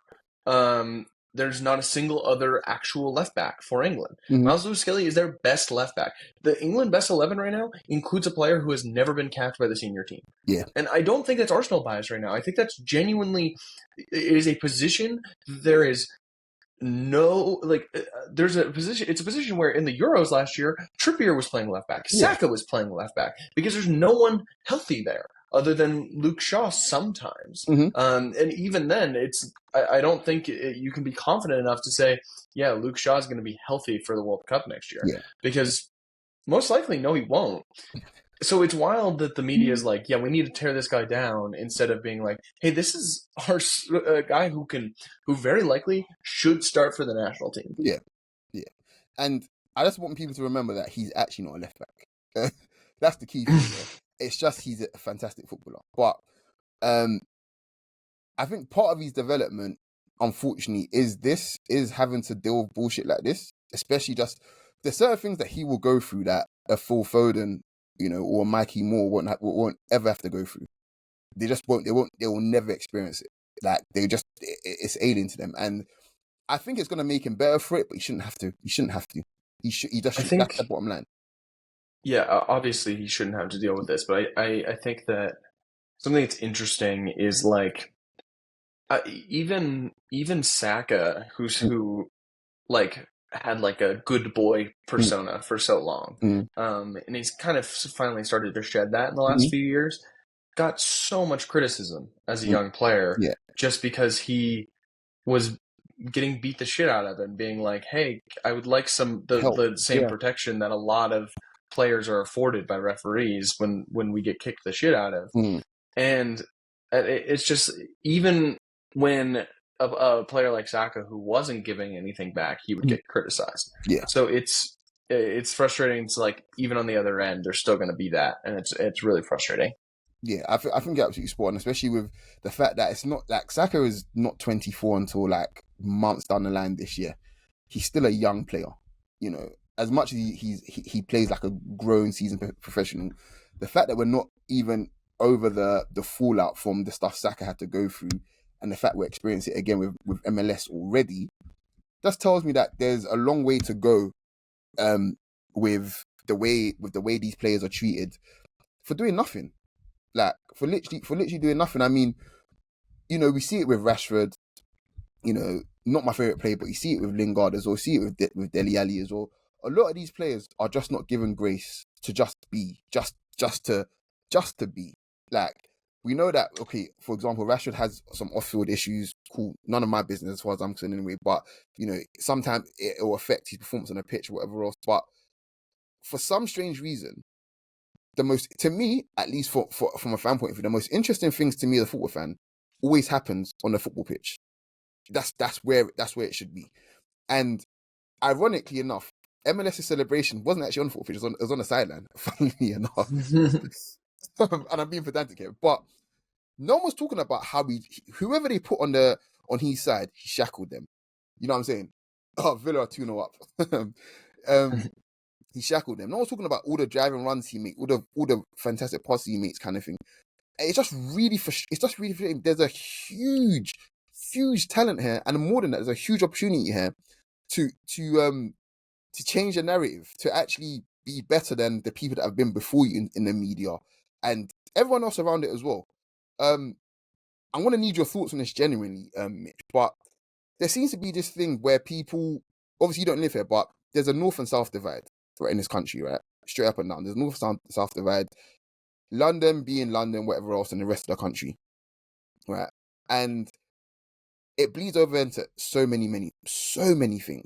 there's not a single other actual left back for England. Mhm. Miles Lewis-Skelly is their best left back. The England best 11 right now includes a player who has never been capped by the senior team. Yeah. And I don't think that's Arsenal bias right now. I think that's genuinely, it is a position there is no, like, there's a position, it's a position where in the Euros last year, Trippier was playing left back, Yeah. Saka was playing left back, because there's no one healthy there other than Luke Shaw sometimes. Mhm. And even then, I don't think you can be confident enough to say, yeah, Luke Shaw is going to be healthy for the World Cup next year. Yeah. Because most likely, no, he won't. So it's wild that the media is like, yeah, we need to tear this guy down, instead of being like, hey, this is our guy who very likely should start for the national team. Yeah. Yeah. And I just want people to remember that he's actually not a left back. That's the key thing. It's just he's a fantastic footballer. But I think part of his development, unfortunately, is having to deal with bullshit like this. Especially just there's certain things that he will go through that a Phil Foden, or Mikey Moore won't ever have to go through. They just won't. They will never experience it. Like it's alien to them. And I think it's gonna make him better for it, but he shouldn't have to. He just should. That's the bottom line. Yeah, obviously he shouldn't have to deal with this, but I think that something that's interesting is like even Saka, who like had like a good boy persona for so long, and he's kind of finally started to shed that in the last few years. Got so much criticism as a young player, just because he was getting beat the shit out of and being like, hey, I would like the same protection that a lot of players are afforded by referees when we get kicked the shit out of. And it's just, even when a player like Saka, who wasn't giving anything back, he would get criticized. Yeah. So it's frustrating to, like, even on the other end, there's still going to be that, and it's really frustrating. Yeah, I think you're absolutely spot on, especially with the fact that it's not like Saka is not 24 until like months down the line this year. He's still a young player, As much as he plays like a grown seasoned professional, the fact that we're not even over the fallout from the stuff Saka had to go through, and the fact we're experiencing it again with MLS already, just tells me that there's a long way to go, with the way these players are treated for doing nothing. Like for literally doing nothing. I mean, we see it with Rashford. Not my favorite player, but you see it with Lingard as well. See it with Dele Alli as well. A lot of these players are just not given grace to just be, just to be. Like, we know that. Okay, for example, Rashford has some off-field issues. Cool, none of my business as far as I'm concerned anyway. But sometimes it will affect his performance on the pitch or whatever else. But for some strange reason, to me, at least from a fan point of view, the most interesting things to me as a football fan always happens on the football pitch. That's where it should be. And ironically enough, MLS's celebration wasn't actually on the football pitch; it was on the sideline. Funnily enough, and I'm being pedantic here, but no one was talking about how whoever they put on his side, he shackled them. You know what I'm saying? Oh, Villa are 2-0 up. He shackled them. No one's talking about all the driving runs he makes, all the fantastic passes he makes, kind of thing. It's just really frustrating. There's a huge talent here, and more than that, there's a huge opportunity here to change the narrative, to actually be better than the people that have been before you in the media and everyone else around it as well. I'm gonna need your thoughts on this genuinely, Mitch. But there seems to be this thing where people, obviously you don't live here, but there's a north and south divide, right, in this country, right? Straight up and down. There's north south divide. London being London, whatever else, and the rest of the country, right? And it bleeds over into so many things,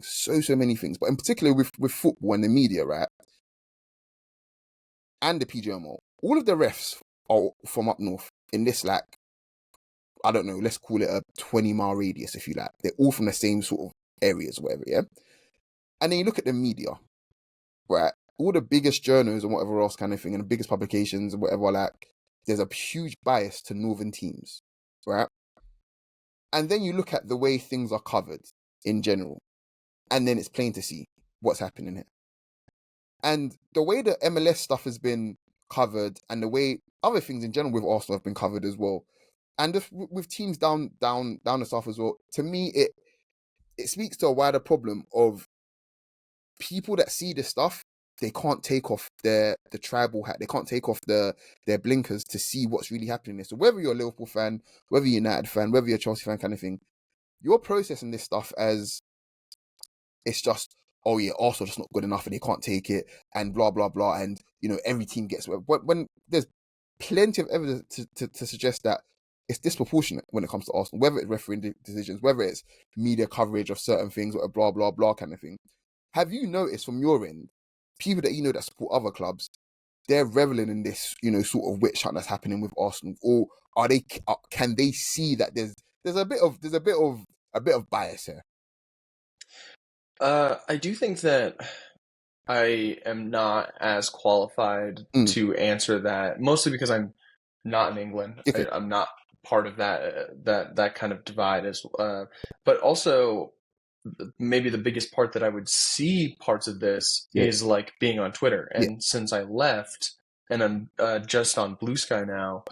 so many things. But in particular with football and the media, right? And the PGMO, all of the refs are from up north in this, like, I don't know, let's call it a 20-mile radius, if you like. They're all from the same sort of areas, whatever, yeah? And then you look at the media, right? All the biggest journals and whatever else kind of thing, and the biggest publications and whatever, like, there's a huge bias to northern teams, right? And then you look at the way things are covered in general, and then it's plain to see what's happening here. And the way the MLS stuff has been covered, and the way other things in general with Arsenal have been covered as well, and with teams down the south as well, to me, it speaks to a wider problem of people that see this stuff. They can't take off the tribal hat. They can't take off their blinkers to see what's really happening there. So whether you're a Liverpool fan, whether you're a United fan, whether you're a Chelsea fan, kind of thing, you're processing this stuff as it's just, oh yeah, Arsenal just not good enough and they can't take it and blah blah blah, and every team gets when there's plenty of evidence to suggest that it's disproportionate when it comes to Arsenal, whether it's refereeing decisions, whether it's media coverage of certain things, or blah blah blah kind of thing. Have you noticed from your end, people that that support other clubs, they're reveling in this, sort of witch hunt that's happening with Arsenal, or can they see that there's a bit of bias here? I do think that I am not as qualified to answer that, mostly because I'm not in England. Okay. I'm not part of that kind of divide but also maybe the biggest part that I would see parts of this is like being on Twitter. And since I left and I'm just on Blue Sky now,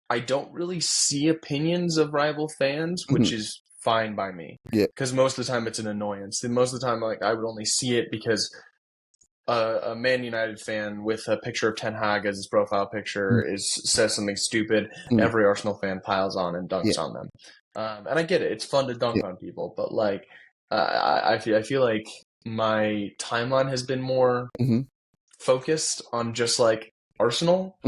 I don't really see opinions of rival fans, which is fine by me. Because most of the time it's an annoyance. And most of the time, like, I would only see it because a Man United fan with a picture of Ten Hag as his profile picture says something stupid. Every Arsenal fan piles on and dunks on them. And I get it. It's fun to dunk on people. But, like, I feel like my timeline has been more focused on just, like, Arsenal,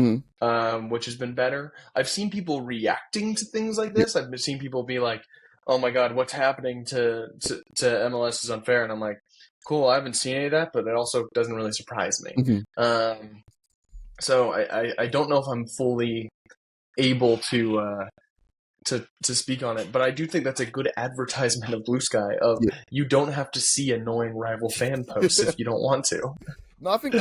which has been better. I've seen people reacting to things like this. I've seen people be like, oh my God, what's happening to MLS is unfair. And I'm like, cool, I haven't seen any of that, but it also doesn't really surprise me. So I don't know if I'm fully able to speak on it, but I do think that's a good advertisement of Blue Sky of you don't have to see annoying rival fan posts if you don't want to. No, I think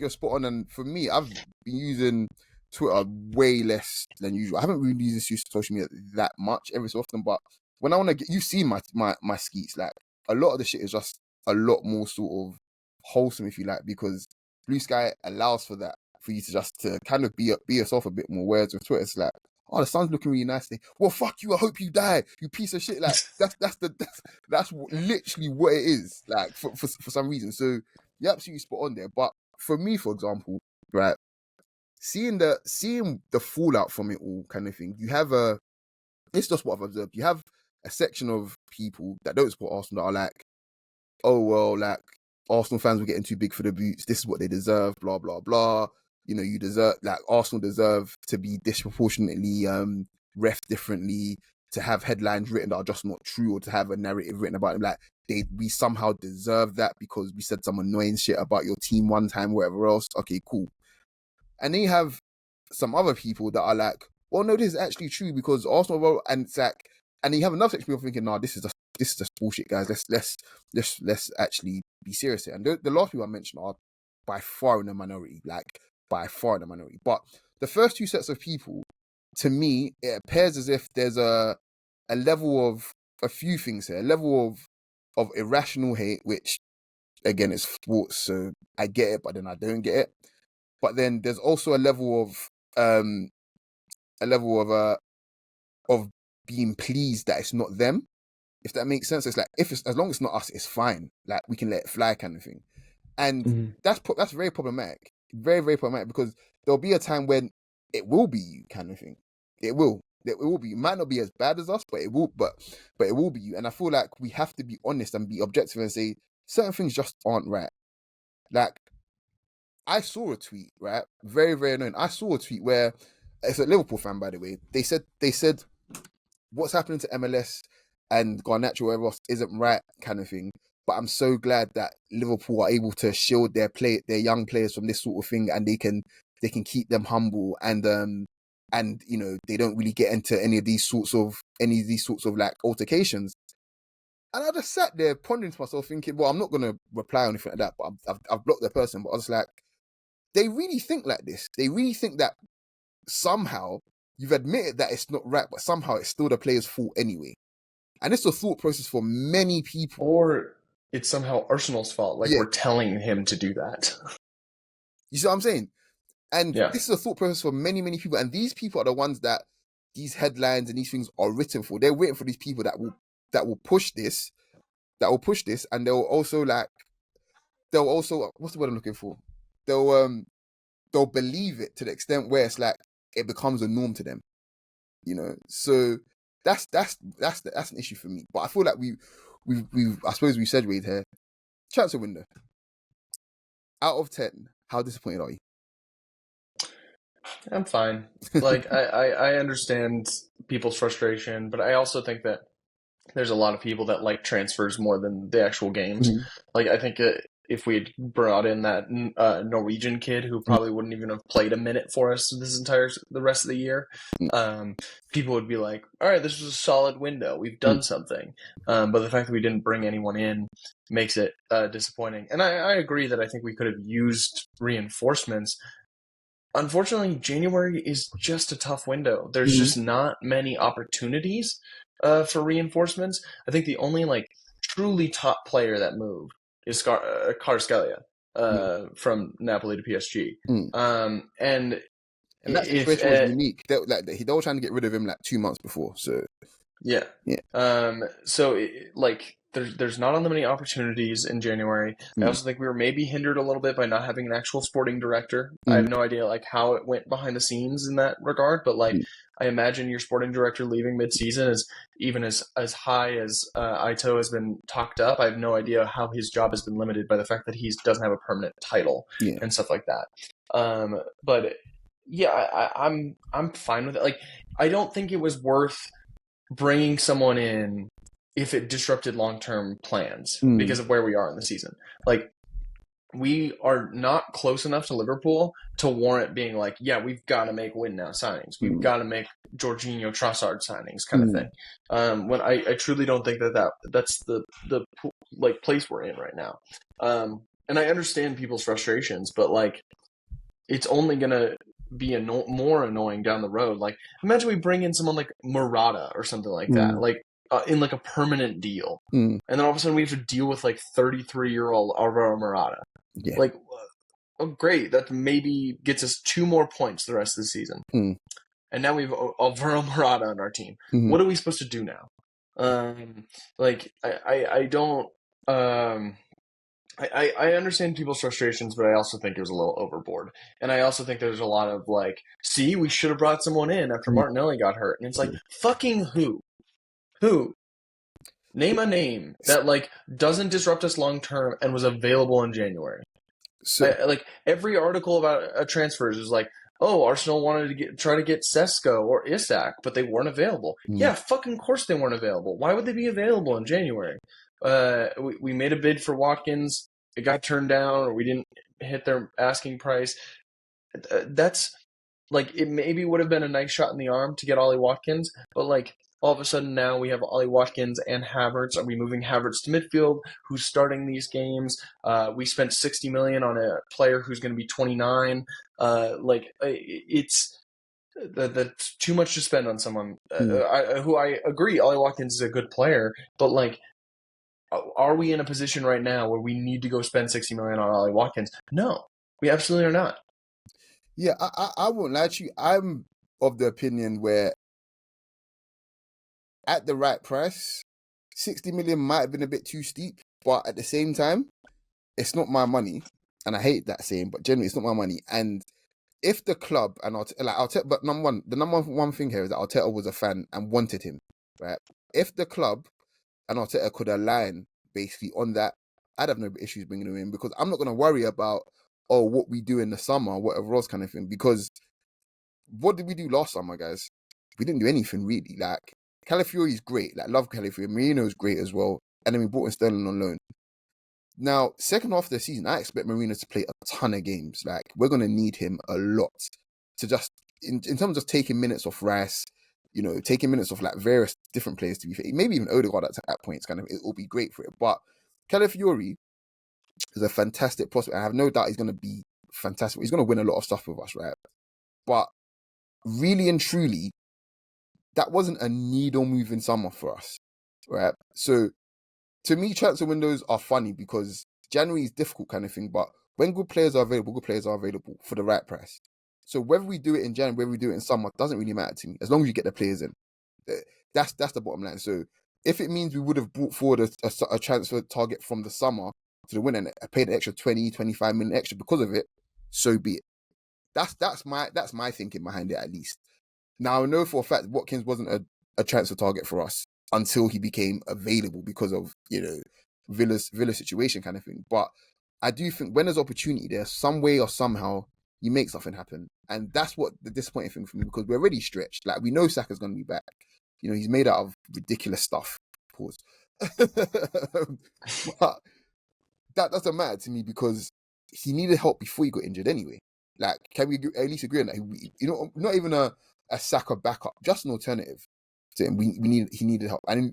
you're spot on. And for me, I've been using Twitter way less than usual. I haven't really used social media that much every so often, but when I want to get, you see my skeets, like a lot of the shit is just a lot more sort of wholesome, if you like, because Blue Sky allows for that, for you to just to kind of be yourself a bit more. Whereas with Twitter, it's like, oh, the sun's looking really nice today. Well, fuck you. I hope you die, you piece of shit. Like that's literally what it is. Like for some reason. So you're absolutely spot on there. But for me, for example, right, seeing the fallout from it all, kind of thing, you have it's just what I've observed. You have a section of people that don't support Arsenal that are like, oh well, like Arsenal fans were getting too big for the boots. This is what they deserve. Blah blah blah. You deserve, like, Arsenal deserve to be disproportionately ref differently, to have headlines written that are just not true, or to have a narrative written about them. Like we somehow deserve that because we said some annoying shit about your team one time, whatever else. Okay, cool. And then you have some other people that are like, well, no, this is actually true because Arsenal, and it's like, and you have another section of people thinking, nah, this is just bullshit, guys. Let's actually be serious here. And the last people I mentioned are by far in the minority, But the first two sets of people, to me, it appears as if there's a level of a few things here, a level of irrational hate, which again is sports, so I get it, but then I don't get it. But then there's also a level of being pleased that it's not them, if that makes sense. It's like, as long as it's not us, it's fine. Like, we can let it fly, kind of thing. And that's very problematic. Very, very problematic, because there'll be a time when it will be you, kind of thing. It will be. It might not be as bad as us, but it will. But it will be you. And I feel like we have to be honest and be objective and say certain things just aren't right. Like, I saw a tweet, right? Very, very annoying. I saw a tweet where it's a Liverpool fan, by the way. They said what's happening to MLS and Garnacho, whatever else, isn't right, kind of thing. But I'm so glad that Liverpool are able to shield their young players from this sort of thing, and they can keep them humble, and they don't really get into any of these sorts of like altercations. And I just sat there pondering to myself, thinking, well, I'm not going to reply or anything like that, but I've blocked the person. But I was like, they really think like this. They really think that somehow you've admitted that it's not right, but somehow it's still the player's fault anyway. And it's a thought process for many people. Or it's somehow Arsenal's fault. Like, we're telling him to do that. You see what I'm saying? And this is a thought process for many, many people. And these people are the ones that these headlines and these things are written for. They're waiting for these people that will that will push this, and they'll also what's the word I'm looking for? They'll believe it to the extent where it's like it becomes a norm to them, So that's an issue for me. But I feel like we've I suppose we segued here. Transfer window. Out of 10, how disappointed are you? I'm fine. Like I understand people's frustration, but I also think that there's a lot of people that like transfers more than the actual games. Mm-hmm. Like I think if we had brought in that Norwegian kid who probably wouldn't even have played a minute for us the rest of the year, people would be like, all right, this was a solid window. We've done something. But the fact that we didn't bring anyone in makes it disappointing. And I agree that I think we could have used reinforcements. Unfortunately, January is just a tough window. There's just not many opportunities for reinforcements. I think the only truly top player that moved is Kvaratskhelia from Napoli to PSG. And that situation was unique. They were trying to get rid of him 2 months before. So yeah. So there's not that many opportunities in January. I also think we were maybe hindered a little bit by not having an actual sporting director. I have no idea how it went behind the scenes in that regard, but I imagine your sporting director leaving mid-season is even as high as Ito has been talked up. I have no idea how his job has been limited by the fact that he doesn't have a permanent title and stuff like that. But yeah, I'm fine with it. I don't think it was worth bringing someone in if it disrupted long-term plans because of where we are in the season. We are not close enough to Liverpool to warrant being we've got to make win now signings. We've got to make Jorginho Trossard signings kind of thing. When I truly don't think that's the place we're in right now. And I understand people's frustrations, but it's only going to be more annoying down the road. Imagine we bring in someone like Murata or something like that, in a permanent deal, and then all of a sudden we have to deal with 33-year-old Alvaro Murata. Yeah. Oh great, that maybe gets us 2 more points the rest of the season. And now we have Alvaro Murata on our team. What are we supposed to do now? I don't. I understand people's frustrations, but I also think it was a little overboard. And I also think there's a lot of see, we should have brought someone in after Martinelli got hurt. And it's fucking who? Who? Name a name that doesn't disrupt us long term and was available in January. So every article about transfers is Arsenal wanted to try to get Sesko or Isak, but they weren't available. Yeah, fucking course they weren't available. Why would they be available in January? We made a bid for Watkins. It got turned down, or we didn't hit their asking price. That's it maybe would have been a nice shot in the arm to get Ollie Watkins, but all of a sudden now we have Ollie Watkins and Havertz. Are we moving Havertz to midfield? Who's starting these games? We spent $60 million on a player who's going to be 29. It's that's too much to spend on someone who I agree. Ollie Watkins is a good player, but are we in a position right now where we need to go spend $60 million on Ollie Watkins? No, we absolutely are not. Yeah, I won't lie to you. I'm of the opinion where at the right price, 60 million might have been a bit too steep, but at the same time, it's not my money. And I hate that saying, but generally it's not my money. And if the club, and but the number one thing here is that Arteta was a fan and wanted him, right? If the club and Arteta could align basically on that, I'd have no issues bringing him in, because I'm not going to worry about, what we do in the summer, whatever else kind of thing, because what did we do last summer, guys? We didn't do anything really. Calafiori's great. Love Calafiori. Marino's great as well. And then we brought in Sterling on loan. Now, second half of the season, I expect Marino to play a ton of games. We're going to need him a lot to just, in terms of taking minutes off Rice, taking minutes off various different players, to be fair. Maybe even Odegaard at points, it will be great for it. But Calafiori is a fantastic prospect. I have no doubt he's going to be fantastic. He's going to win a lot of stuff with us, right? But really and truly, that wasn't a needle-moving summer for us, right? So, to me, transfer windows are funny because January is difficult kind of thing, but when good players are available for the right price. So whether we do it in January, whether we do it in summer, doesn't really matter to me, as long as you get the players in. That's the bottom line. So if it means we would have brought forward a transfer target from the summer to the winner and I paid an extra 20, 25 million extra because of it, so be it. That's my thinking behind it, at least. Now I know for a fact Watkins wasn't a transfer target for us until he became available because of, Villa's situation kind of thing. But I do think when there's opportunity there, some way or somehow you make something happen. And that's what the disappointing thing for me, because we're already stretched. Like, we know Saka's going to be back. He's made out of ridiculous stuff. Pause. But that doesn't matter to me because he needed help before he got injured anyway. Like, can we at least agree on that? Not even a Saka backup, just an alternative to him. He needed help. And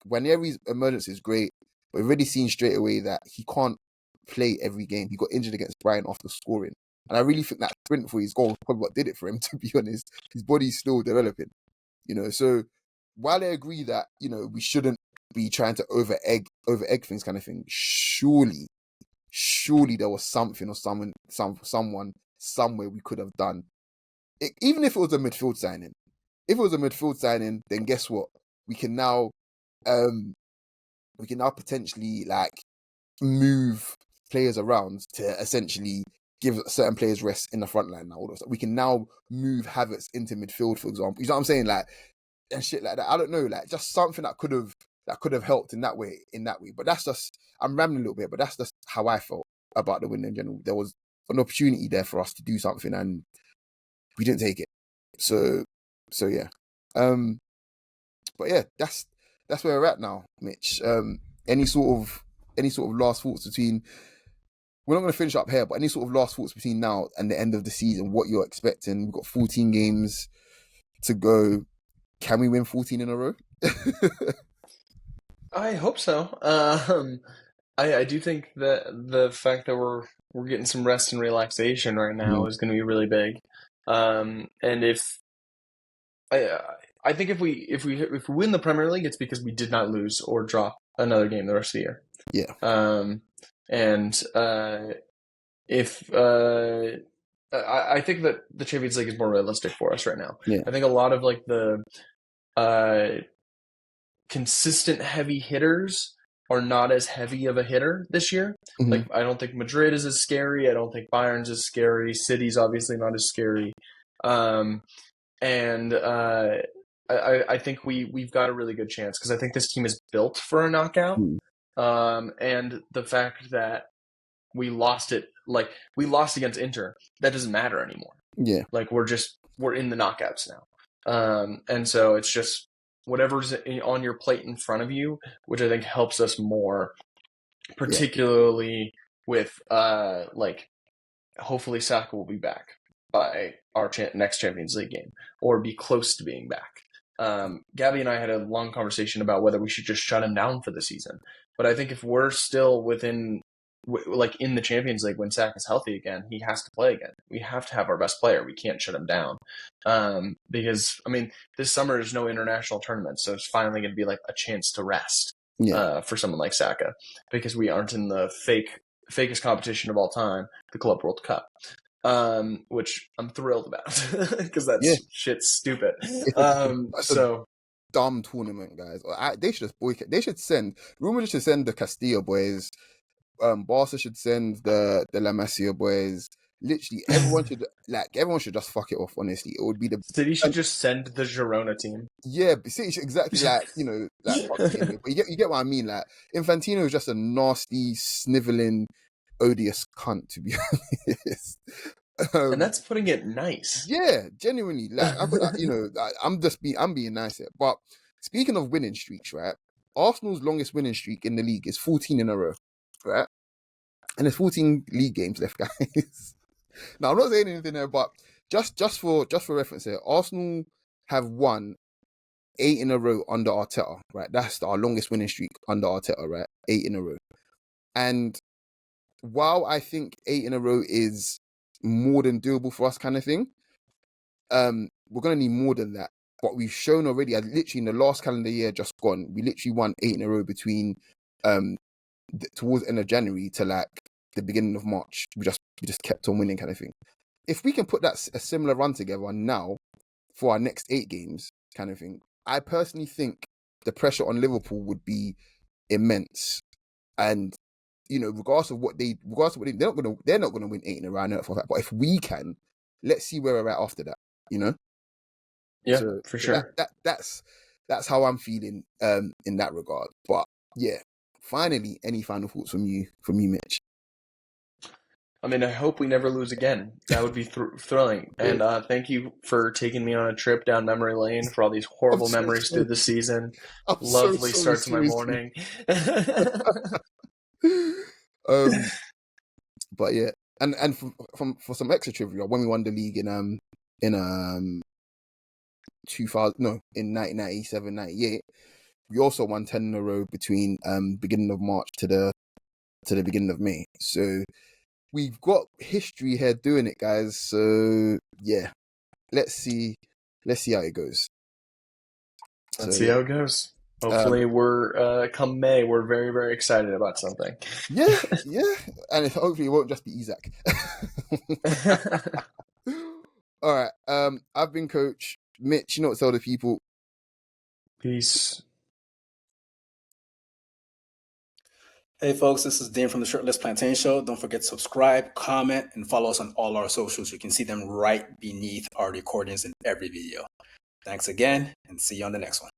Waneri's emergence is great, but we've already seen straight away that he can't play every game. He got injured against Brighton after scoring. And I really think that sprint for his goal was probably what did it for him, to be honest. His body's still developing. So while I agree that, we shouldn't be trying to over egg things kind of thing, surely there was something or someone somewhere we could have done. Even if it was a midfield signing. If it was a midfield signing, then guess what? We can now potentially move players around to essentially give certain players rest in the front line now. We can now move Havertz into midfield, for example. You know what I'm saying? And shit like that. I don't know, just something that could have helped in that way. But that's just, I'm rambling a little bit, but that's just how I felt about the win in general. There was an opportunity there for us to do something and we didn't take it. So yeah. But yeah, that's where we're at now, Mitch. Any sort of last thoughts between, we're not going to finish up here, but any sort of last thoughts between now and the end of the season, what you're expecting? We've got 14 games to go. Can we win 14 in a row? I hope so. I do think that the fact that we're getting some rest and relaxation right now is going to be really big. And if I think if we win the Premier League, it's because we did not lose or drop another game the rest of the year. Yeah. I think that the Champions League is more realistic for us right now. Yeah. I think a lot of the consistent heavy hitters are not as heavy of a hitter this year. Mm-hmm. I don't think Madrid is as scary. I don't think Bayern's as scary. City's obviously not as scary. I think we've got a really good chance because I think this team is built for a knockout. And the fact that we lost against Inter, that doesn't matter anymore. Yeah. We're in the knockouts now. And so it's just whatever's on your plate in front of you, which I think helps us more, particularly with hopefully Saka will be back by our next Champions League game or be close to being back. Gabby and I had a long conversation about whether we should just shut him down for the season. But I think if we're still within, in the Champions League when Saka's healthy again, he has to play again. We have to have our best player. We can't shut him down. Because, this summer there's no international tournament, so it's finally going to be a chance to rest for someone like Saka because we aren't in the fakest competition of all time, the Club World Cup. Which I'm thrilled about because shit's stupid. So dumb tournament, guys. They should just boycott. They should send. Rumors should send the Castilla boys. Barca should send the La Masia boys. Literally, everyone should just fuck it off. Honestly, it would be the City should just send the Girona team. Yeah, City should exactly but you get what I mean. Infantino is just a nasty, sniveling, odious cunt, to be honest. And that's putting it nice. Yeah, genuinely. I'm being nice here. But speaking of winning streaks, right? Arsenal's longest winning streak in the league is 14 in a row, right? And there's 14 league games left, guys. Now I'm not saying anything there, but just for reference here, Arsenal have won 8 in a row under Arteta, right? That's our longest winning streak under Arteta, right? 8 in a row. And while I think 8 in a row is more than doable for us kind of thing, we're going to need more than that. But we've shown already, literally in the last calendar year just gone, we literally won 8 in a row between towards the end of January to the beginning of March. We just kept on winning kind of thing. If we can put a similar run together now for our next 8 games kind of thing, I personally think the pressure on Liverpool would be immense. And regardless of what they're not gonna win 8 in a row. But if we can, let's see where we're at after that. Yeah, so, for sure. That's how I'm feeling in that regard. But yeah, finally, any final thoughts from you, Mitch? I mean, I hope we never lose again. That would be thrilling. And thank you for taking me on a trip down memory lane for all these horrible memories through the season. Lovely start to my morning. But yeah, and for some extra trivia, when we won the league in 1997, 98, we also won 10 in a row between beginning of March to the beginning of May. So we've got history here doing it, guys. So yeah, let's see how it goes. Let's see how it goes. Hopefully, come May, we're very, very excited about something. Yeah, and hopefully it won't just be Isaac. All right, I've been Coach Mitch. Tell the people. Peace. Hey folks, this is Dan from the Shirtless Plantain Show. Don't forget to subscribe, comment, and follow us on all our socials. You can see them right beneath our recordings in every video. Thanks again, and see you on the next one.